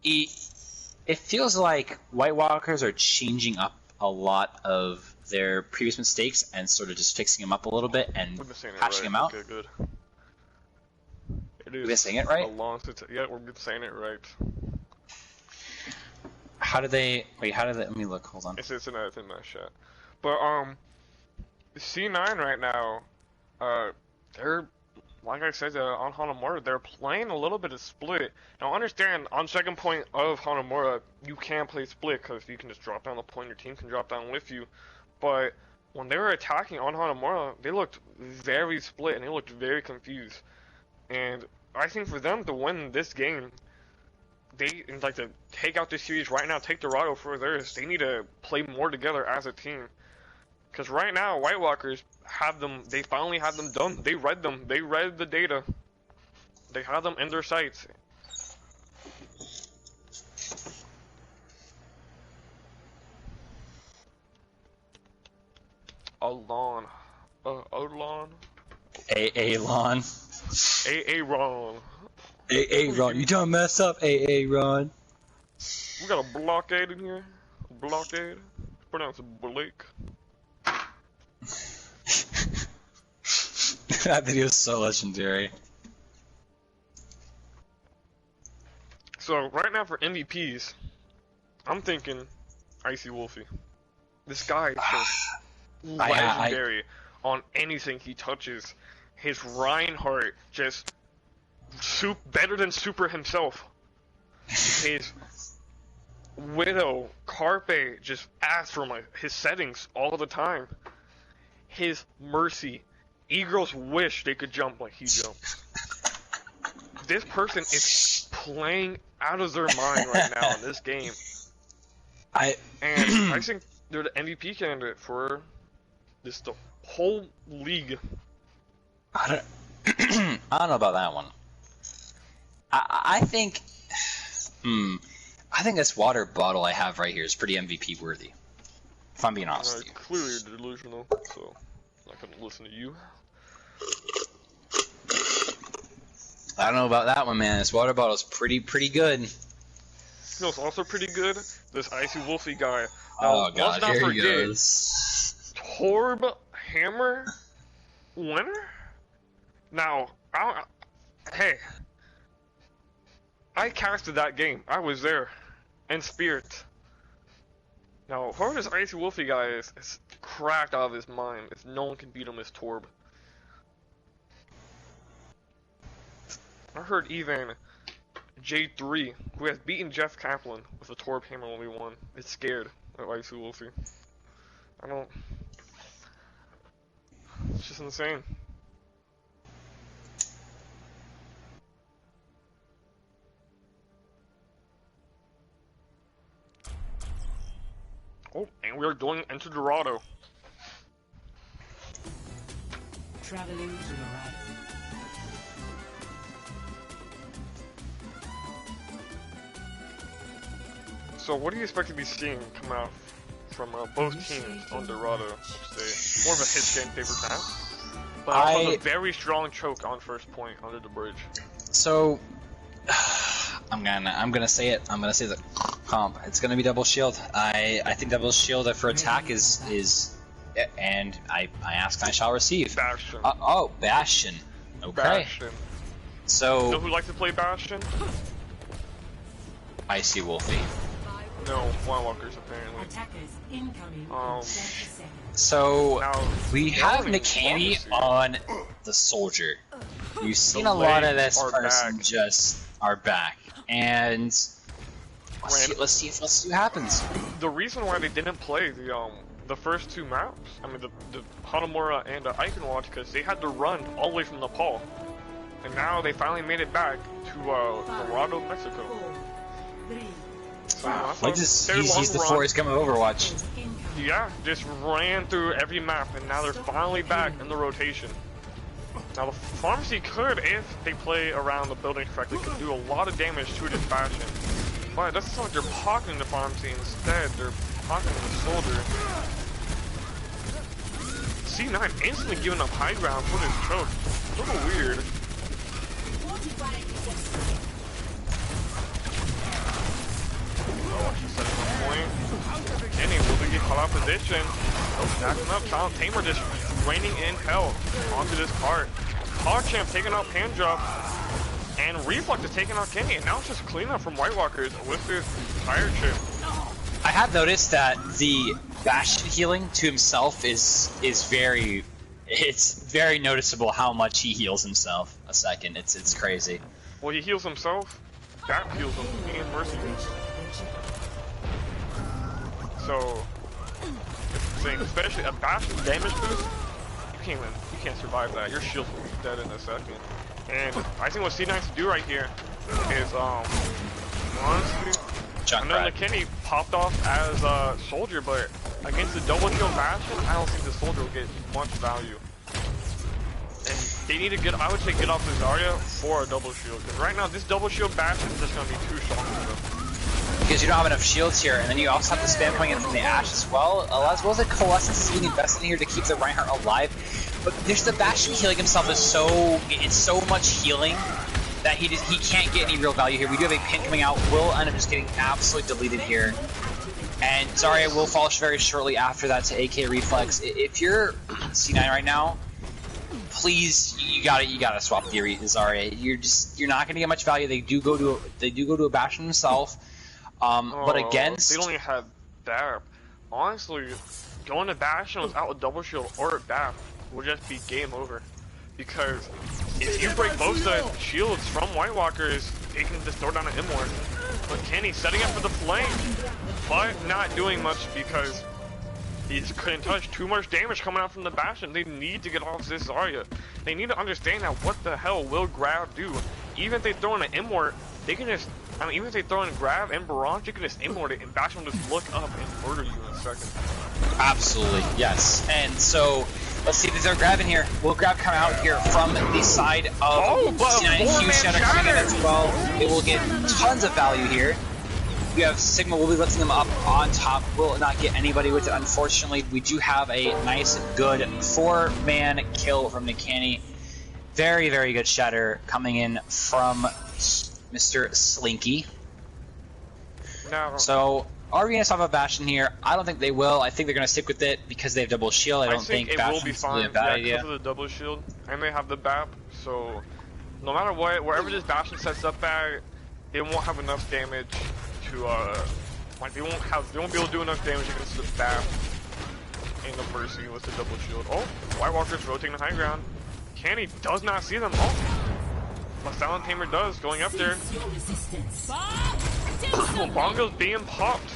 it feels like White Walkers are changing up a lot of their previous mistakes and sort of just fixing them up a little bit and patching them out. Okay, good. It is. We've been saying it right? Yeah, we're saying it right. How do they? Wait, how do they? Let me look. Hold on. It's in that chat. But Sea9 right now, they're like I said on Hanamura, they're playing a little bit of split. Now understand, on second point of Hanamura, you can play split because you can just drop down the point, your team can drop down with you. But when they were attacking on Hanamura, they looked very split and they looked very confused. And I think for them to win this game, they like to take out this series right now, take Dorado for theirs. They need to play more together as a team. Because right now, White Walkers have them, they finally have them done. They read them. They read the data. They have them in their sights. Alon. Odlon. Aaron. Aaron. Aaron, you don't mess up, Aaron. We got a blockade in here. A blockade. Pronounce it Blake. That video is so legendary. So right now for MVPs, I'm thinking Icy Wolfie. This guy is just legendary on anything he touches. His Reinhardt just better than Super himself. His Widow, Carpe just asks for his settings all the time. His Mercy, Egros wish they could jump like he jumps. This person is playing out of their mind right now in this game. I think they're the MVP candidate for the whole league. I don't know about that one. I think this water bottle I have right here is pretty MVP worthy. If I'm being honest with you. Clearly you're delusional, so I'm not gonna listen to you. I don't know about that one, man. This water bottle's pretty good. You know, it's also pretty good. This Icy Wolfie guy. Oh god, let's not here forget, he goes. Torb Hammer winner. Now, hey, I casted that game. I was there, in spirit. Now, whoever this Icy Wolfie guy is cracked out of his mind. If no one can beat him, as Torb. I heard even J3, who has beaten Jeff Kaplan with a Torb Hammer only one, is scared of Icy Wolfie. It's just insane. Oh, and we are going into Dorado. Traveling to the right. So what do you expect to be seeing come out from both teams on Dorado? Say more of a hit game favorite map, but also a very strong choke on first point under the bridge. So I'm gonna say it. I'm gonna say the comp. It's gonna be double shield. I think double shield for attack is, and I ask and I shall receive. Bastion. Oh, Bastion. Okay. Bastion. So You know who likes to play Bastion? Icy Wolfie. No, White Walkers apparently. Attackers incoming. So Now, we have Warning, Nikani Pharmacy. on the soldier. We've seen The a lot of legs this are person back. just are back, and let's see what happens. The reason why they didn't play the first two maps, I mean the Hanamura and Iconwatch, because they had to run all the way from Nepal, and now they finally made it back to Dorado, Mexico. 4, 3, So, that's Like why this, their he's long the run- Forrest Gump of Overwatch. incoming. Yeah, just ran through every map, and now they're finally back in the rotation. Now the Pharmacy could, if they play around the building correctly, could do a lot of damage to this Bastion. But it doesn't sound like they're pocketing the Pharmacy, instead they're pocketing the Soldier. C9 instantly giving up high ground for this choke. A little weird. Oh, she's setting the point. Kenny will be caught out of position. Oh, backing up. Silent Tamer just raining in hell onto this cart. Champ taking out hand drop. And Reflux is taking out Kenny. And now it's just cleanup from White Walkers with this tire chip. I have noticed that the Bastion healing to himself is very, it's very noticeable how much he heals himself a second. It's crazy. Well, he heals himself, that heals him, and Mercy. So, it's insane. Especially a Bastion damage boost, you can't survive that. Your shield will be dead in a second. And I think what Sea9 to do right here is, honestly, I know McKinney popped off as a soldier, but against the double shield Bastion, I don't think the soldier will get much value. And they need to get, I would say, get off the Zarya for a double shield. Because right now, this double shield Bastion is just going to be too strong for them. Because you don't have enough shields here, and then you also have the spam coming in from the Ashe as well as the Coalescence is being invested in here to keep the Reinhardt alive. But there's the Bastion healing himself is it's so much healing that he can't get any real value here. We do have a pin coming out. Will end up just getting absolutely deleted here. And Zarya will fall very shortly after that to AK Reflex. If you're Sea9 right now, please, you gotta swap the Zarya. You're not gonna get much value. They do go to a Bastion himself. But against they don't even have BAP. Honestly, going to Bastion without a double shield or a BAP will just be game over. Because if you break both the shields from White Walkers, they can just throw down an Immort. But Kenny setting up for the flank, but not doing much because he just couldn't touch. Too much damage coming out from the Bastion. They need to get off this Zarya. They need to understand that what the hell will Grav do? Even if they throw in an Immort, they can just, even if they throw in Grav and Barrage, you can just Immort it and Bastion will just look up and murder you in a second. Absolutely, yes. And so, let's see if there's a Grav in here. Will Grav come out here from the side of Sea9? Huge shatter coming in as well. It will get tons of value here. We have Sigma will be lifting them up on top. Will not get anybody with it, unfortunately. We do have a nice, good 4-man kill from Nikani. Very, very good shatter coming in from Mr. Slinky. Now, so, are we going to stop a Bastion here? I don't think they will. I think they're going to stick with it because they have double shield. I don't think Bastion's really a bad idea. Because of the double shield, and they have the BAP, so no matter what, wherever this Bastion sets up at, they won't have enough damage to, like they won't be able to do enough damage against the BAP and the Mercy with the double shield. Oh, White Walker's rotating the high ground. Kenny does not see them. Oh, but Silent Tamer does, going up there. Well, Bongo's being popped.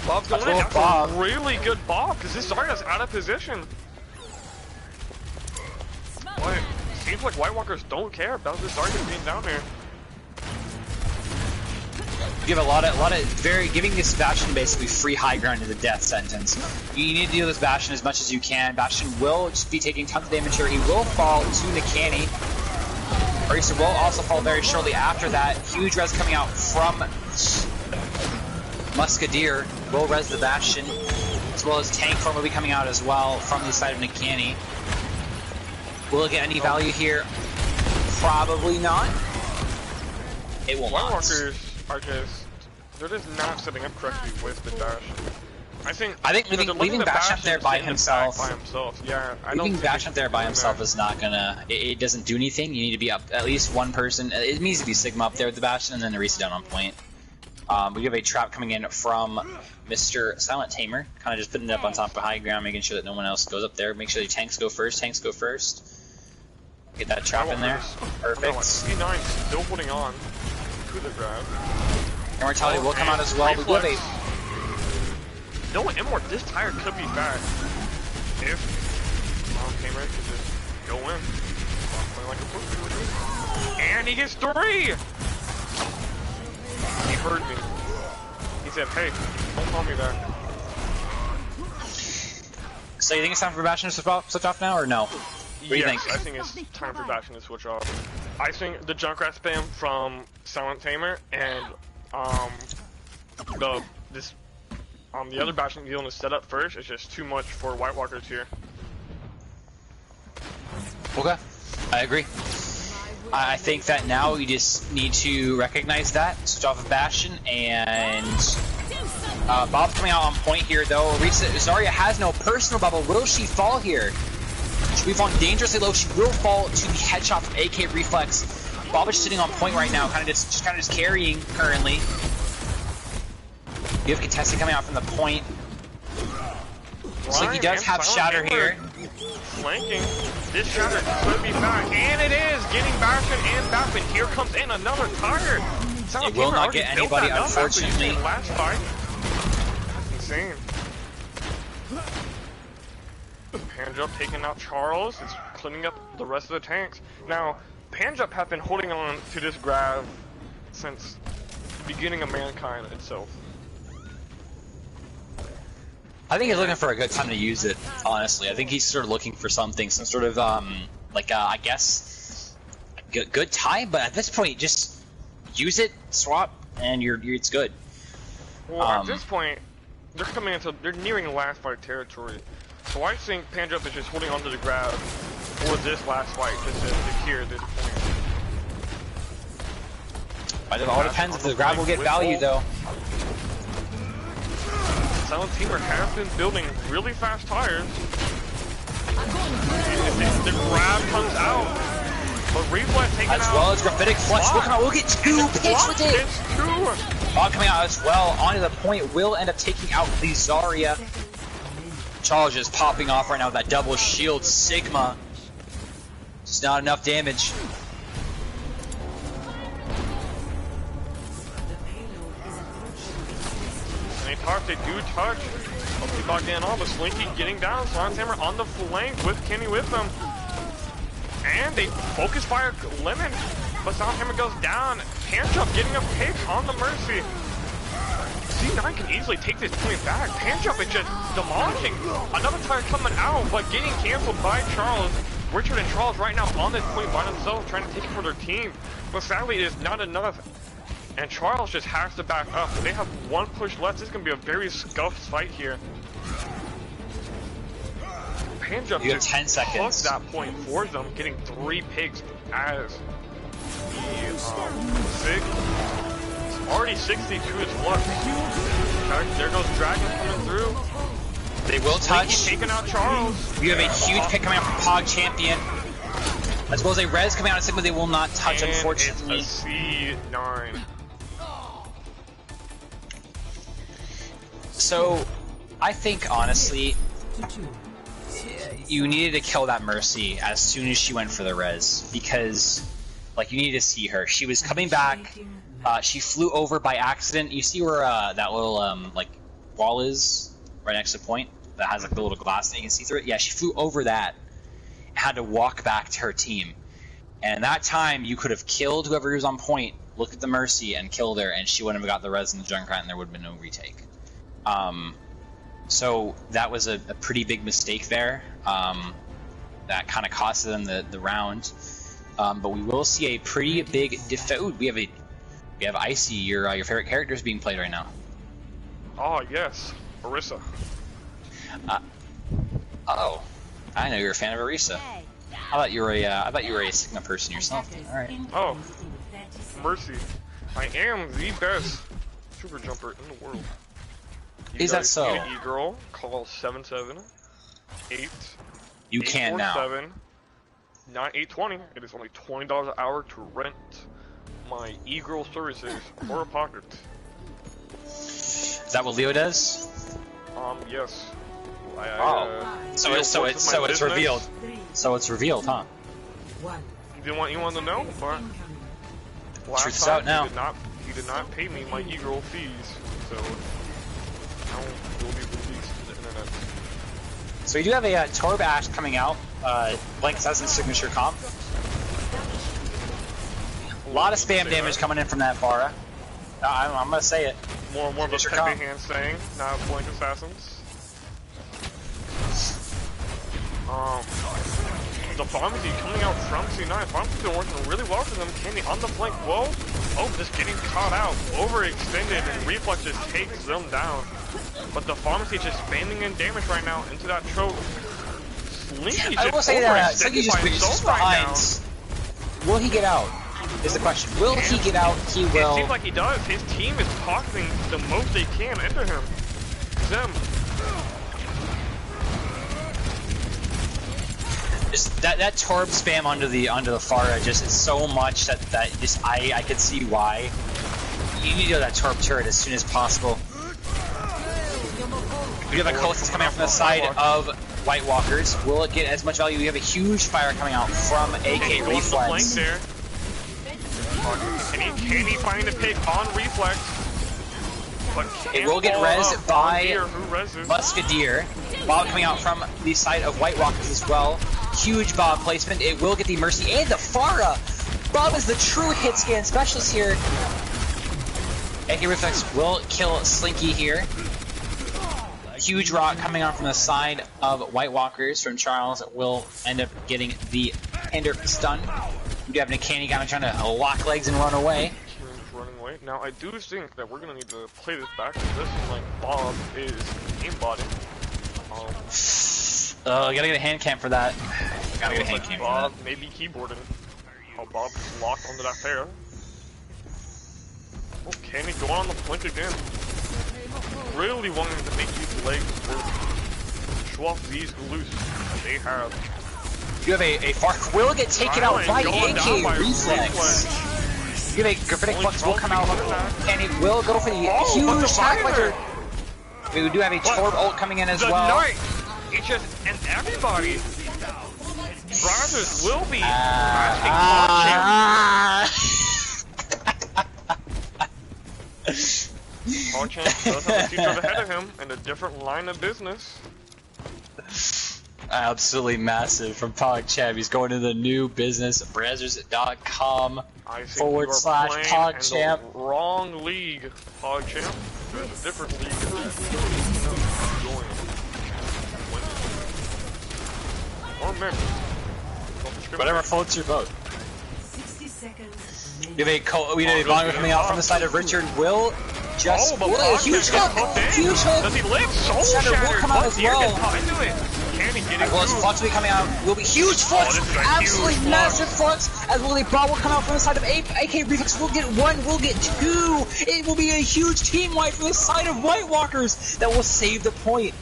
Bob's going in. That's a really good Bob, because this Zarya's out of position. But it seems like White Walkers don't care about this Zarya being down there. You have a lot of giving this Bastion basically free high ground to the death sentence. You need to deal with Bastion as much as you can. Bastion will just be taking tons of damage here. He will fall to Nikani. Orisa will also fall very shortly after that. Huge res coming out from Musketeer. Will res the Bastion, as well as Tank form will be coming out as well from the side of Nikani. Will it get any value here? Probably not. It will White not. Walkers are they're just not setting up correctly with the dash. I think leaving Bastion up there by himself. Yeah, leaving Bastion up there by himself is not gonna. It doesn't do anything. You need to be up at least one person. It needs to be Sigma up there with the Bastion, and then the Orisa down on point. We have a trap coming in from Mr. Silent Tamer, kind of just putting it up on top of high ground, making sure that no one else goes up there. Make sure the tanks go first. Tanks go first. Get that trap in there. Perfect. Sea9 still holding on to the grab. Immortality will come out as well. We do have a. No Immort, this tire could be bad. If Tamer could just go in. Like a pussy. And he gets 3! He heard me. He said, hey, don't call me that. So you think it's time for Bastion to switch off now, or no? What do you think? I think it's time for Bastion to switch off. I think the Junkrat spam from Silent Tamer and the other Bastion dealing is set up first. It's just too much for White Walkers here. Okay, I agree. I think that now we just need to recognize that, switch off of Bastion, and Bob's coming out on point here though. Zarya has no personal bubble. Will she fall here? She'll be falling dangerously low. She will fall to the headshot from AK Reflex. Bob is sitting on point right now, kind of just carrying currently. You have Contested coming out from the point. Looks like he does have Shatter here. Flanking. This Shatter could be back, and it is getting Bastion and back. And here comes in another tire. It will not get anybody, unfortunately. Last fight. That's insane. Panjup taking out Charles. It's cleaning up the rest of the tanks. Now, Panjup have been holding on to this grab since the beginning of Mankind itself. I think he's looking for a good time to use it, honestly. I think he's sort of looking for something, some sort of, I guess, good time, but at this point, just use it, swap, and it's good. Well, at this point, they're nearing the last fight territory. So I think Panjup is just holding on to the grab for this last fight, just to secure this point. But it all depends if the grab will get value, though. Silent Teamer has been building really fast tires. The grab comes out, but Reflex taking out. As well as Graphitic Flex. We'll get 2 picks with it. Ball coming out as well. Onto the point. Will end up taking out the Zarya. Charles just popping off right now with that double shield. Sigma. Just not enough damage. They do touch. Hopefully locked in on, but Slinky getting down. Silent Hammer on the flank with Kenny with them. And they focus fire Lemon, but Silent Hammer goes down. Panjup getting a pick on the Mercy. Sea9 can easily take this point back. Panjup is just demolishing. Another tire coming out, but getting canceled by Charles. Richard and Charles right now on this point by themselves, trying to take it for their team. But sadly, it is not enough. And Charles just has to back up. They have one push left. This is going to be a very scuffed fight here. Panjup you have 10 seconds. That point for them, getting 3 picks as the already 62 is left. There goes Dragon coming through. They will touch. Taking out Charles. You have a huge pick coming out from Pog Champion. As well as a res coming out of Sigma, they will not touch, and unfortunately. It's a Sea9. So, I think, honestly, you needed to kill that Mercy as soon as she went for the res. Because, like, you needed to see her. She was coming back. She flew over by accident. You see where that little, like, wall is? Right next to the point? That has, like, the little glass that you can see through it? Yeah, she flew over that. Had to walk back to her team. And that time, you could have killed whoever was on point, looked at the Mercy, and killed her, and she wouldn't have got the res in the Junkrat, and there would have been no retake. So that was a pretty big mistake there. That kind of costed them the round. But we will see a pretty big we have Icy, your favorite character, is being played right now. Oh yes, Orisa. Oh, I know you're a fan of Orisa. I thought you were a Sigma person yourself. All right. Oh, Mercy. I am the best super jumper in the world. Is that so? E-girl, call 778. You can now. 9820. It is only $20 an hour to rent my e-girl services for a pocket. Is that what Leo does? Yes. So it's revealed. So it's revealed, huh? You want to know? But truth's out now. He did not pay me my e-girl fees, so now it will be released to the internet. So we do have a Torb Ash coming out. Blank Assassin's signature comp. A lot of spam damage coming in from that Pharah. I'm gonna say it. More of a heavy hand saying, not Blank Assassins. The pharmacy coming out from Sea9. Pharmacy's been working really well for them. Candy on the flank. Whoa! Oh, just getting caught out. Overextended, and Reflex just takes them down. But the pharmacy just spamming in damage right now into that choke. Slinky I will say that Slinky just behind. Will he get out? Is the question. Will he get out? He It will. seems like he does. His team is pocketing the most they can into him. Them. Just that Torb spam onto the Pharah just is so much that just I could see why. You need to go that Torb turret as soon as possible. We have a Colossus coming out from the side of White Walkers. Will it get as much value? We have a huge fire coming out from AK Reflex. There. Can he find a pick on Reflex? But it will get res by reses. Musketeer. Bob coming out from the side of White Walkers as well. Huge Bob placement. It will get the Mercy and the Pharah. Bob is the true hit scan specialist here. AK Reflex will kill Slinky here. Huge rock coming out from the side of White Walkers from Charles will end up getting the Ender stun. We do have Nikani kind of trying to lock legs and run away. Running away. Now I do think that we're gonna need to play this back. This is like Bob is aimbotting. Gotta get a hand cam for that. Gotta get a hand cam. Bob maybe keyboarding. Oh, Bob's locked onto that pair. Oh, Kenny going on the flank again. Really wanting to make these legs work. Show off these glutes that they have. You have a Fark will get taken out by AK Reflex. You have a Gravitic Flux will come out and it will go for the huge attack vector. We do have a Torb ult coming in as well. It's just, and everybody, brothers will be Hogchamp does have a teacher ahead of him and a different line of business. Absolutely massive from Pogchamp. He's going to the new business, Brazzers.com/Pogchamp. Wrong league, Pogchamp. There's a different league that you join. Or maybe. Whatever floats your boat. 60 seconds. We have a Bongo coming out from the side of Richard. Will just but huge hook! Huge hook! Does he live? Soul Shatter will come out as well. Can he get it? Well, his flux will be coming out. Will be huge flux! Absolutely massive flux! As well, the Bob will come out from the side of AK Reflex. Will get one, will get two! It will be a huge team wipe from the side of White Walkers that will save the point.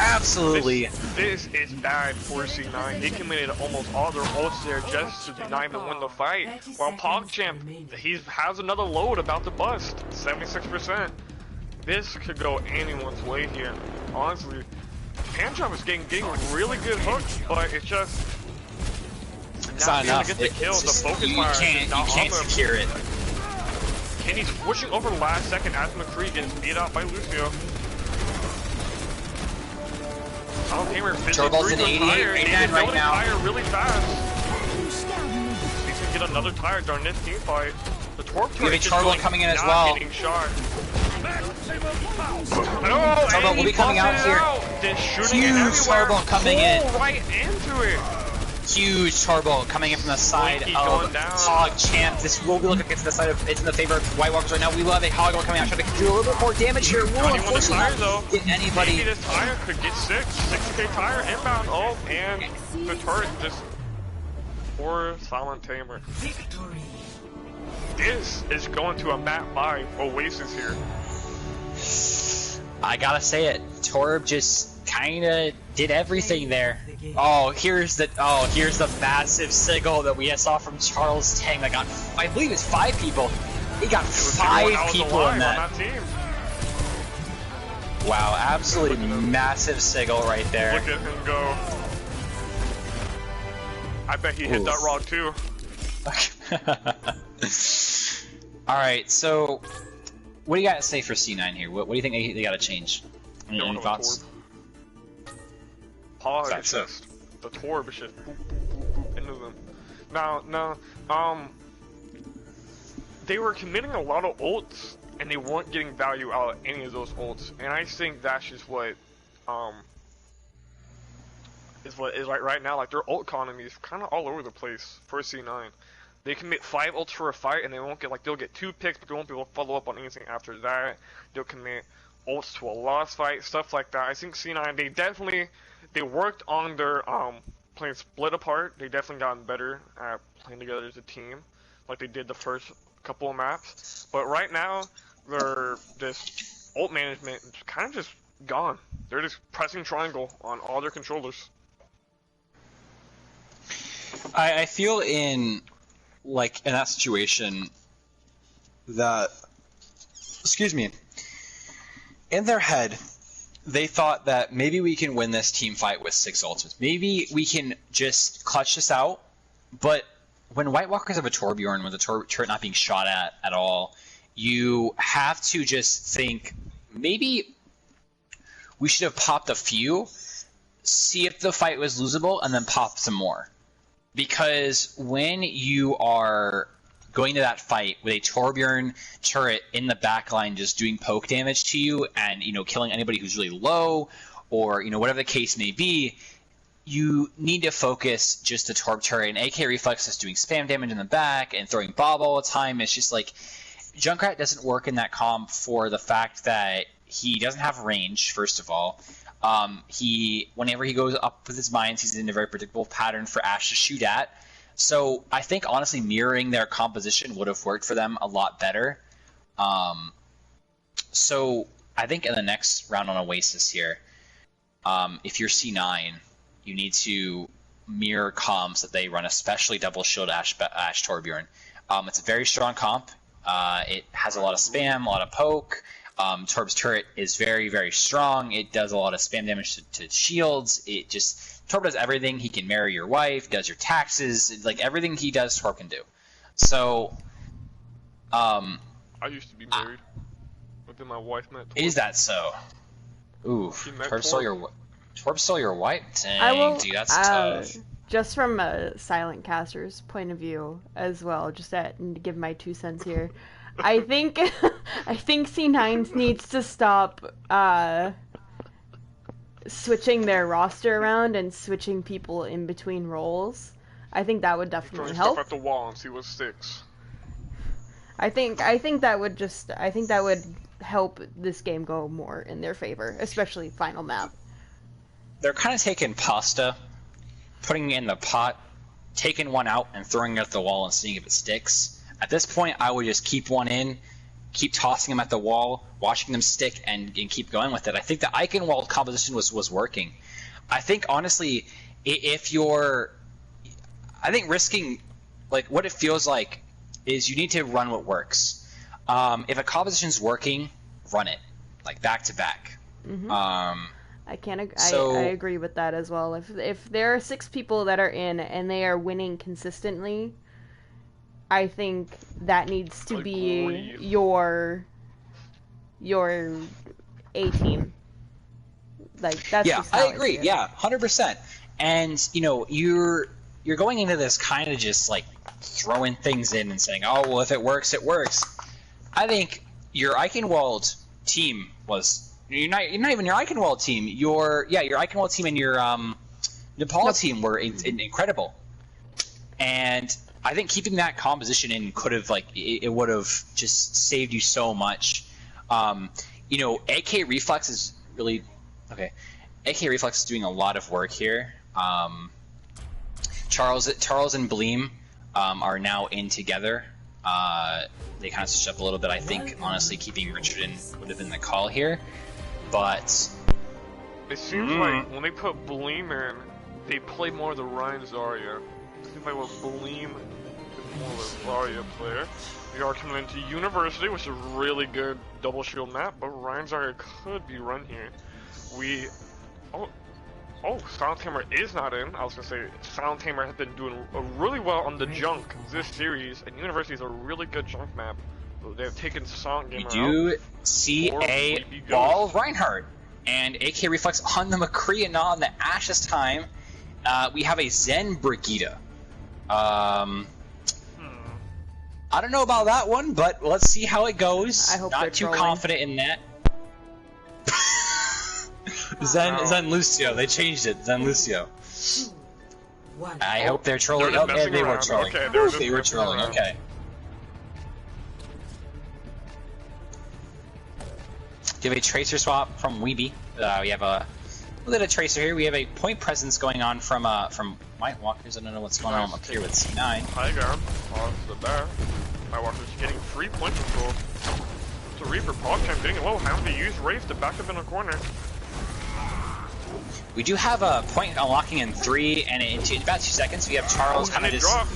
Absolutely. This is bad for Sea9. They committed almost all their ults there just to not even win the fight. While Pogchamp, he has another load about to bust. 76%. This could go anyone's way here. Honestly, Pancham is getting really good hooks, but it's just not enough. Get the kills. Just, the focus you fire can't secure it. Kenny's pushing over the last second as McCree gets beat out by Lucio. Turbo's in 89 right now. Tire really fast. He's gonna get another tire during this team fight. The Torb turret is coming in as well. Getting shot. Turbo will be coming out here. Huge Turbo coming in. Right into it. Huge Turbo coming in from the side of Pogchamp. This will be looking against the side of, it's in the favor of White Walkers right now. We will have a Hoggle coming out trying to do a little bit more damage here. Will unfortunately not get anybody. Maybe this tire could get 6K tire inbound. Oh, and the turret just poor Silent Tamer. Victory. This is going to a map by Oasis here. I gotta say it. Torb just kinda did everything there. Oh, here's the massive sigil that we saw from Charles Tang that got, I believe it's 5 people. He got 5 people in that. Wow, absolutely massive sigil right there. Look at him go. I bet he hit that rock too. Alright, so what do you got to say for Sea9 here? What do you think they got to change? Any thoughts? Pog is just, the Torb is just boop, boop, boop, boop into them. Now, they were committing a lot of ults, and they weren't getting value out of any of those ults, and I think that's just what, is right now. Like, their ult economy is kind of all over the place for Sea9. They commit 5 ults for a fight, and they won't get, like, they'll get 2 picks, but they won't be able to follow up on anything after that. They'll commit ults to a lost fight, stuff like that. I think Sea9, they worked on their, playing split apart, they definitely gotten better at playing together as a team, like they did the first couple of maps. But right now, they're just ult management is kind of just gone. They're just pressing triangle on all their controllers. I feel in that situation that, excuse me, in their head, they thought that maybe we can win this team fight with 6 ultimates. Maybe we can just clutch this out. But when White Walkers have a Torbjorn with a turret not being shot at all, you have to just think maybe we should have popped a few, see if the fight was losable, and then pop some more. Because when you are going to that fight with a Torbjorn turret in the backline just doing poke damage to you and, killing anybody who's really low or, whatever the case may be, you need to focus just the Torb turret. And AK Reflex is doing spam damage in the back and throwing Bob all the time. It's just like Junkrat doesn't work in that comp for the fact that he doesn't have range, first of all. Whenever he goes up with his mines, he's in a very predictable pattern for Ashe to shoot at. So I think honestly mirroring their composition would have worked for them a lot better. So I think in the next round on Oasis here, if you're Sea9, you need to mirror comps that they run, especially double shield Ashe Torbjorn. It's a very strong comp. It has a lot of spam, a lot of poke. Torb's turret is very, very strong. It does a lot of spam damage to shields. Torb does everything. He can marry your wife, does your taxes, like everything he does, Torb can do. So, I used to be married, but then my wife met Torb. Is that so? Ooh, Torb stole your wife? Dang, dude, that's tough. Just from a silent caster's point of view as well, just to give my 2 cents here. I think C9 needs to stop switching their roster around and switching people in between roles. I think that would definitely help. Stuff at the wall and see what sticks. I think that would help this game go more in their favor, especially final map. They're kind of taking pasta, putting it in the pot, taking one out and throwing it at the wall and seeing if it sticks. At this point, I would just keep one in, keep tossing them at the wall, watching them stick, and keep going with it. I think the Eichenwald composition was working. I think, honestly, I think risking, what it feels like is you need to run what works. If a composition's working, run it, back to back. Mm-hmm. I agree with that as well. If there are 6 people that are in and they are winning consistently, I think that needs to be your A team. That's just how I agree. Yeah, 100%. And you're going into this kind of just throwing things in and saying, oh well, if it works, it works. I think your Eichenwald team was you're not even your Eichenwald team. Your Eichenwald team and your Nepal team were incredible. And I think keeping that composition in could have it would have just saved you so much. AK Reflex is really okay. AK Reflex is doing a lot of work here. Charles and Bleem are now in together. They kind of switched up a little bit. I think honestly keeping Richard in would have been the call here, but it seems like when they put Bleem in, they play more of the Ryan Zarya. Seems like what Bleem is more of a Zarya player. We are coming into University, which is a really good double shield map, but Ryan Zarya could be run here. Silent Tamer is not in. I was gonna say Silent Tamer has been doing really well on the junk this series, and University is a really good junk map. They've taken Song Gamer out. We do see a Ball Reinhardt and AK Reflex on the McCree and not on the Ashe this time. We have a Zen Brigida. I don't know about that one, but let's see how it goes. I hope not too confident in that. Zen Lucio. They changed it. Zen Lucio. I hope they're trolling. Okay, they were trolling. Okay, they were trolling. Okay. Do you have a tracer swap from Weeby? We have a little Tracer here. We have a point presence going on from White Walkers. I don't know what's going on up here with C9. High ground. Off the bear. White Walkers getting free point control. It's a Reaper. PogChamp getting a little having to use Wraith to back up in a corner. We do have a point unlocking in 3 and in about 2 seconds. We have Charles kind of just. Drop.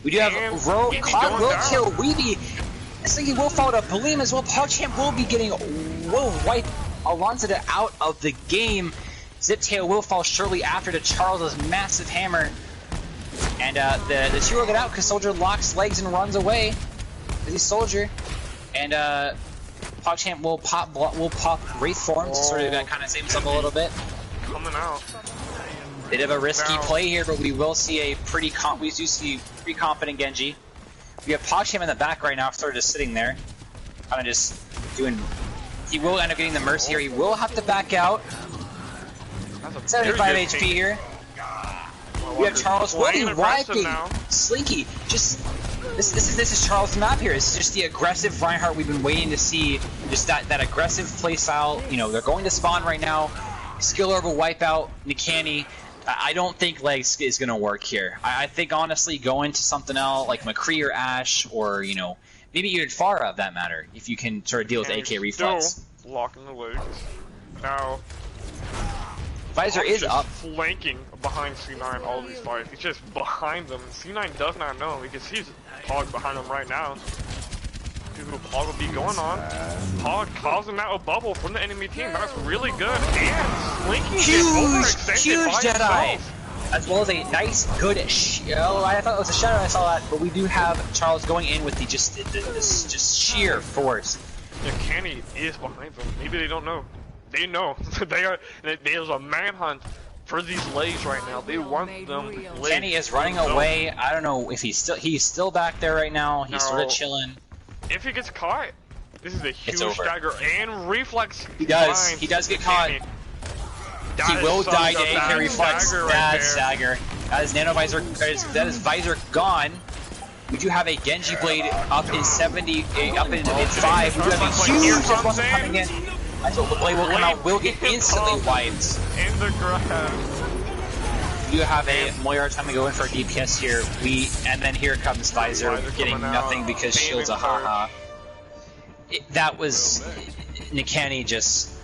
We do have Cloud will kill Weeby. Slinky will fall to Bleem as well. PogChamp will wipe Alonso out of the game. Ziptail will fall shortly after to Charles' massive hammer. And the two will get out because Soldier locks legs and runs away. He's Soldier. And PogChamp will pop Wraith form to sort of kind of save himself a little bit. Coming out. Bit of a risky play here, but we will see a pretty confident Genji. We have PogChamp in the back right now, sort of just sitting there, kind of just doing. He will end up getting the Mercy here. He will have to back out. 75 HP here. We have Charles will be wiping Slinky. Just this is Charles' map here. It's just the aggressive Reinhardt we've been waiting to see. Just that aggressive play style. You know, they're going to spawn right now. Skill Orb will wipe out Nikani. I don't think Legs is going to work here. I think honestly going to something else like McCree or Ashe or, you know, maybe even Farah of that matter, if you can sort of deal with AK Reflex. Locking the legs. Now, Visor is up. Flanking behind C9 all these fights. He's just behind them. C9 does not know because he's Pog behind him right now. Who Pog will be going on. Pog causing out a bubble from the enemy team. That's really good. And Slinky huge Jedi! As well as a nice, good oh, I thought it was a shadow I saw that, but we do have Charles going in with the just sheer force. Kenny is behind them. Maybe they don't know. They know. There's a manhunt for these legs right now. They want them. Kenny is running away. I don't know if he's still back there right now. He's sort of chilling. If he gets caught, this is a huge stagger and reflex. He does get caught. He will die to AK Reflex. Bad stagger. That is Nano Visor. That is Visor gone. We do have a Genji Blade up in 70, up in 5. We do have a huge response coming in. I thought the blade will come out. Will get instantly wiped. In the grab. We do have a Moira trying to go in for a DPS here. And then here comes Visor getting nothing because Shield's a haha. That was Nikani just.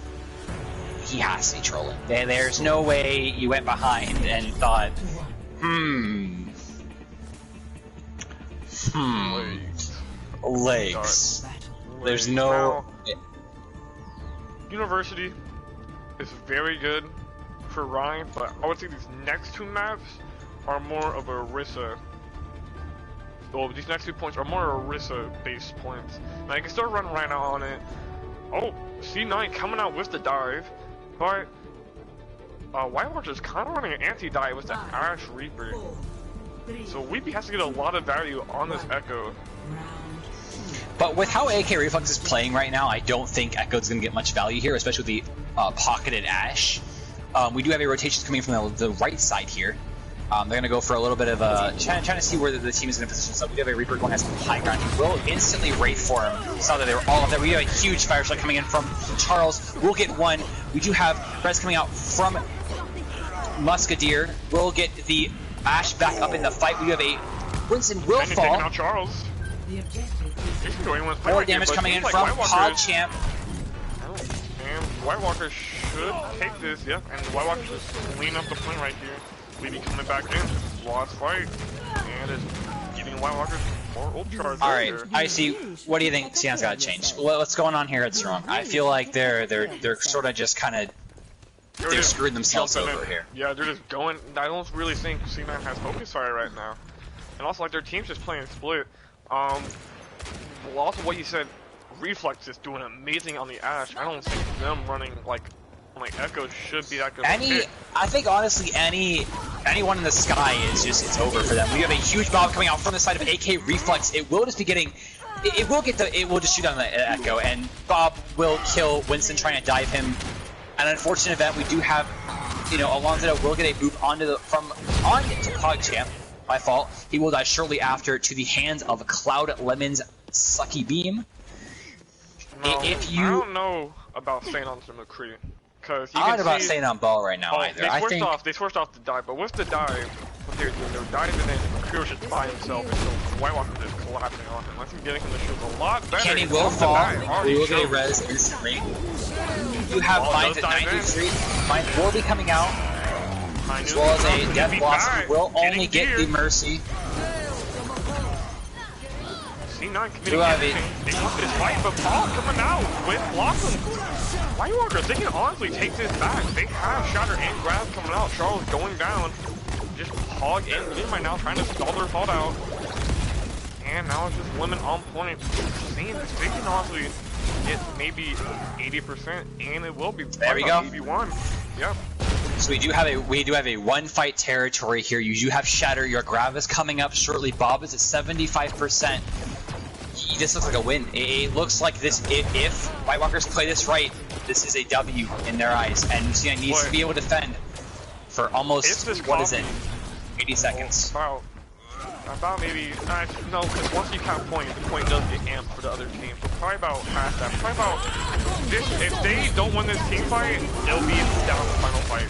He has to be trolling. There's no way you went behind and thought, legs. There's no. University is very good for Ryan, but I would say these next two maps are more of a Orisa. Well, these next 2 points are more Orisa-based points. Now you can still run Ryan out on it. Oh, C9 coming out with the dive, but White Watcher's kind of running an anti-dive with the Ashe Reaper. So Weeby has to get a lot of value on this Echo. But with how AK Reflex is playing right now, I don't think Echo's going to get much value here, especially with the pocketed Ashe. We do have a rotation coming from the right side here. They're going to go for a little bit of a... Trying to see where the team is in a position. So we do have a Reaper going has some high ground. He will instantly Wraith for him. Saw that they were all up there. We have a huge fire shot coming in from Charles. We'll get one. We do have Res coming out from Musketeer. We'll get the Ashe back up in the fight. We have a... Winston will fall. Taking out Charles. More damage coming in from PogChamp. And White Walker should take this, yeah. And White Walker just clean up the point right here. Weeby coming back in. Lost fight. And is giving White Walker more ult charge. Alright, I see. What do you think C9's got to change? What's going on here at Strong? I feel like they're sort of just kind of... They're screwing themselves over here. Yeah, they're just going... I don't really think C9 has focus fire right now. And also, like, their team's just playing split. Well, also what you said, Reflex is doing amazing on the Ashe. I don't think them running like Echo should be that good. I think honestly, anyone in the sky is just it's over for them. We have a huge bomb coming out from the side of AK Reflex. It will just be getting, it will just shoot on the Echo, and Bob will kill Winston trying to dive him. An unfortunate event. We do have, you know, Alonso will get a boot onto to PogChamp. My fault. He will die shortly after to the hands of Cloud Lemon's sucky beam. No, I don't know about staying on to McCree, Because I'm not about staying on ball right now either. They switched off the dive, but with the dive, what they're doing, they're diving in, and Kyo's just by himself, and so White Walker is collapsing on him. Let's him getting him the shield a lot better. Kenny will fall. We will get a res instantly. You have Mind at 93. Mind will be coming out. As well as a Death Blossom will only get the Mercy. Sea9 committing everything. They want this fight, but Paul coming out with Blossom. White Walkers, they can honestly take this back. They have Shatter and Grab coming out. Charles going down. Just Hog and Gloom right now trying to stall their thought out. And now it's just Lemon on point. Seeing this, they can honestly get maybe 80%, and it will be there we go. 81. Yep. So we do have a one fight territory here. You do have Shatter. Your Grab is coming up shortly. Bob is at 75%. This looks like a win. It looks like this. If White Walkers play this right, this is a W in their eyes, and Sea9 needs to be able to defend for almost what is it, 80 seconds. About maybe no, because once you count point, the point does get amped for the other team. So probably about half that. Probably about this. If they don't win this team fight, they'll be down the final fight.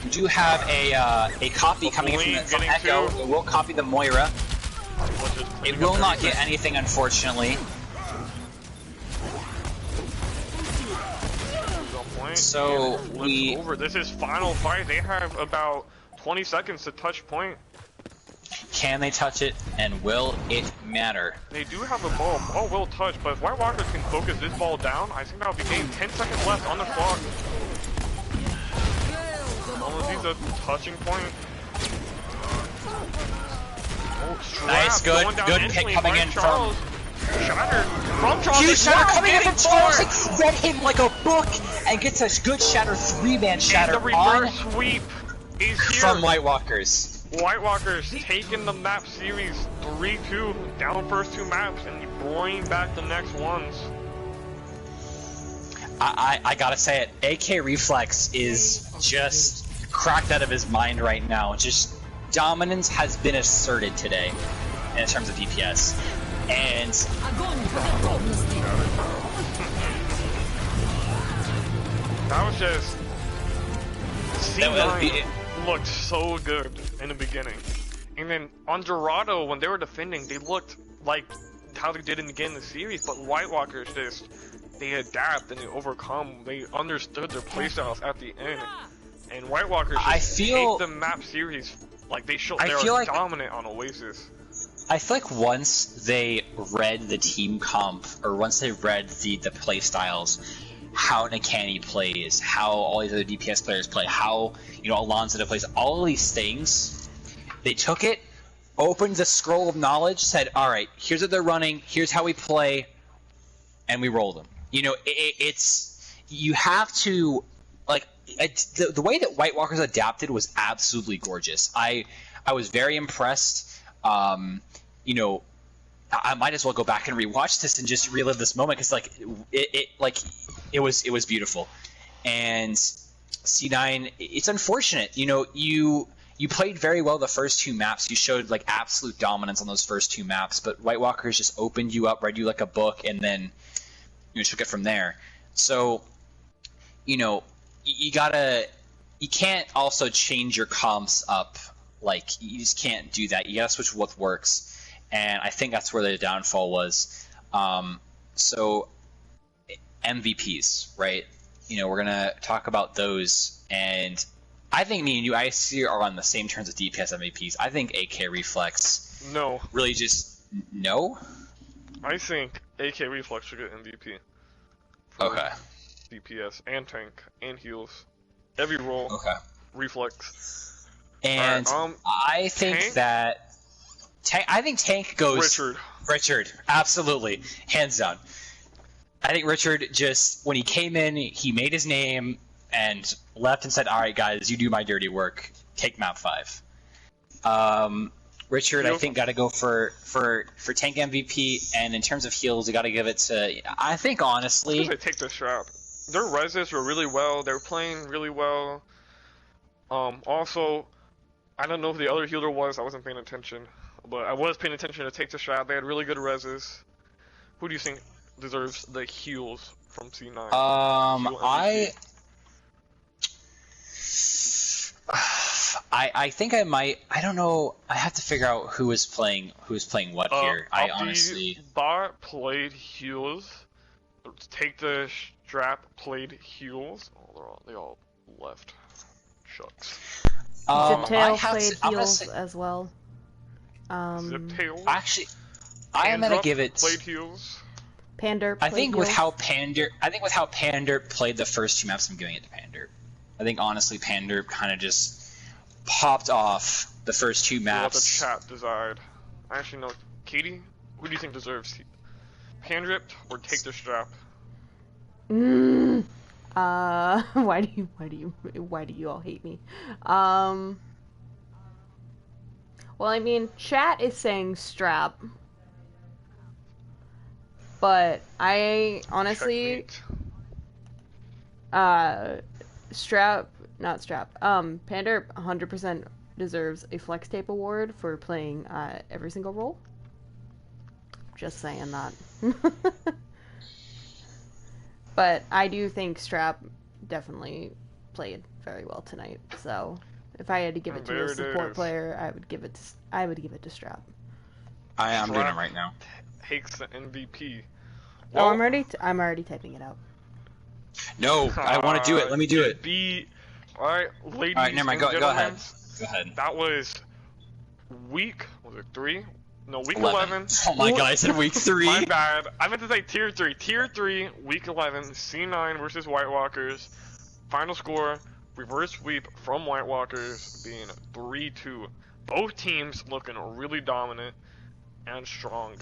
We do have a copy coming in from Echo. It will copy the Moira. It will not get anything, unfortunately. So this is final fight. They have about 20 seconds to touch point. Can they touch it, and will it matter? They do have a ball. Ball will touch, but if White Walkers can focus this ball down, I think that'll be game. 10 seconds left on the clock. Almost needs a touching point. Nice, good pick coming in Charles. Shatter from Charles. Huge Shatter coming in from Charles. Read him like a book and gets a good Shatter, 3-man Shatter and the reverse sweep is here from White Walkers. White Walkers taking the map series 3-2, down first 2 maps, and bringing back the next ones. I gotta say it, AK Reflex is just cracked out of his mind right now. Just dominance has been asserted today in terms of DPS, and that was just Sea9 looked so good in the beginning, and then on Dorado when they were defending, they looked like how they did in the beginning of the series. But White Walkers they adapt and they overcome. They understood their playstyles at the end, and White Walkers take the map series. Like they're dominant on Oasis. I feel like once they read the team comp, or once they read the playstyles, how Nakani plays, how all these other DPS players play, how Alonzo plays, all of these things, they took it, opened the scroll of knowledge, said, all right, here's what they're running, here's how we play, and we roll them. It's you have to the way that White Walkers adapted was absolutely gorgeous. I was very impressed. I might as well go back and rewatch this and just relive this moment because it was beautiful. And Sea9, it's unfortunate. You played very well the first 2 maps. You showed absolute dominance on those first 2 maps, but White Walkers just opened you up, read you like a book, and then took it from there. So you can't also change your comps up. You just can't do that. You gotta switch what works, and I think that's where the downfall was. So MVPs, right? We're gonna talk about those, and I think me and you, I see, are on the same terms of DPS MVPs. I think AK Reflex. No. Really, just no. I think AK Reflex should get MVP. Okay. DPS and tank and heals, every role. Okay. Reflex. And I think that tank goes Richard, absolutely, hands down. I think Richard just, when he came in, he made his name and left and said, "All right, guys, you do my dirty work. Take map 5." Richard, I think, got to go for tank MVP, and in terms of heals, you got to give it to. I think honestly, they take the strap. Their reses were really well. They were playing really well. Also, I don't know who the other healer was. I wasn't paying attention, but I was paying attention to take the strap. They had really good reses. Who do you think deserves the heals from Sea9? I think I might. I don't know. I have to figure out who is playing what here. I honestly. Bot played heals. Take the strap played heals. Oh, they all left. Shucks. Ziptail played heals as well. Ziptail. Actually, I am gonna give it. Played heals. Panderp. I think with how Panderp played the first 2 maps, I'm giving it to Panderp. I think honestly, Panderp kind of just popped off the first 2 maps. Let the chat decide. Actually, no. Katie, who do you think deserves Panderp or take the strap? Why do you all hate me? Well, I mean, chat is saying strap. But I honestly Panderp 100% deserves a flex tape award for playing every single role. Just saying that. But I do think Strap definitely played very well tonight. So if I had to give it to a support player, I would give it to Strap. I'm doing it right now. Takes the MVP. Well, I'm already typing it out. No, I want to do it. Let me do it. Alright, ladies. Alright, never mind. Go ahead. Go ahead. That was week 3? No, week 11. Oh my god, I said week 3. My bad. I meant to say tier 3. Tier 3, week 11, Sea9 versus White Walkers. Final score, reverse sweep from White Walkers being 3-2. Both teams looking really dominant and strong.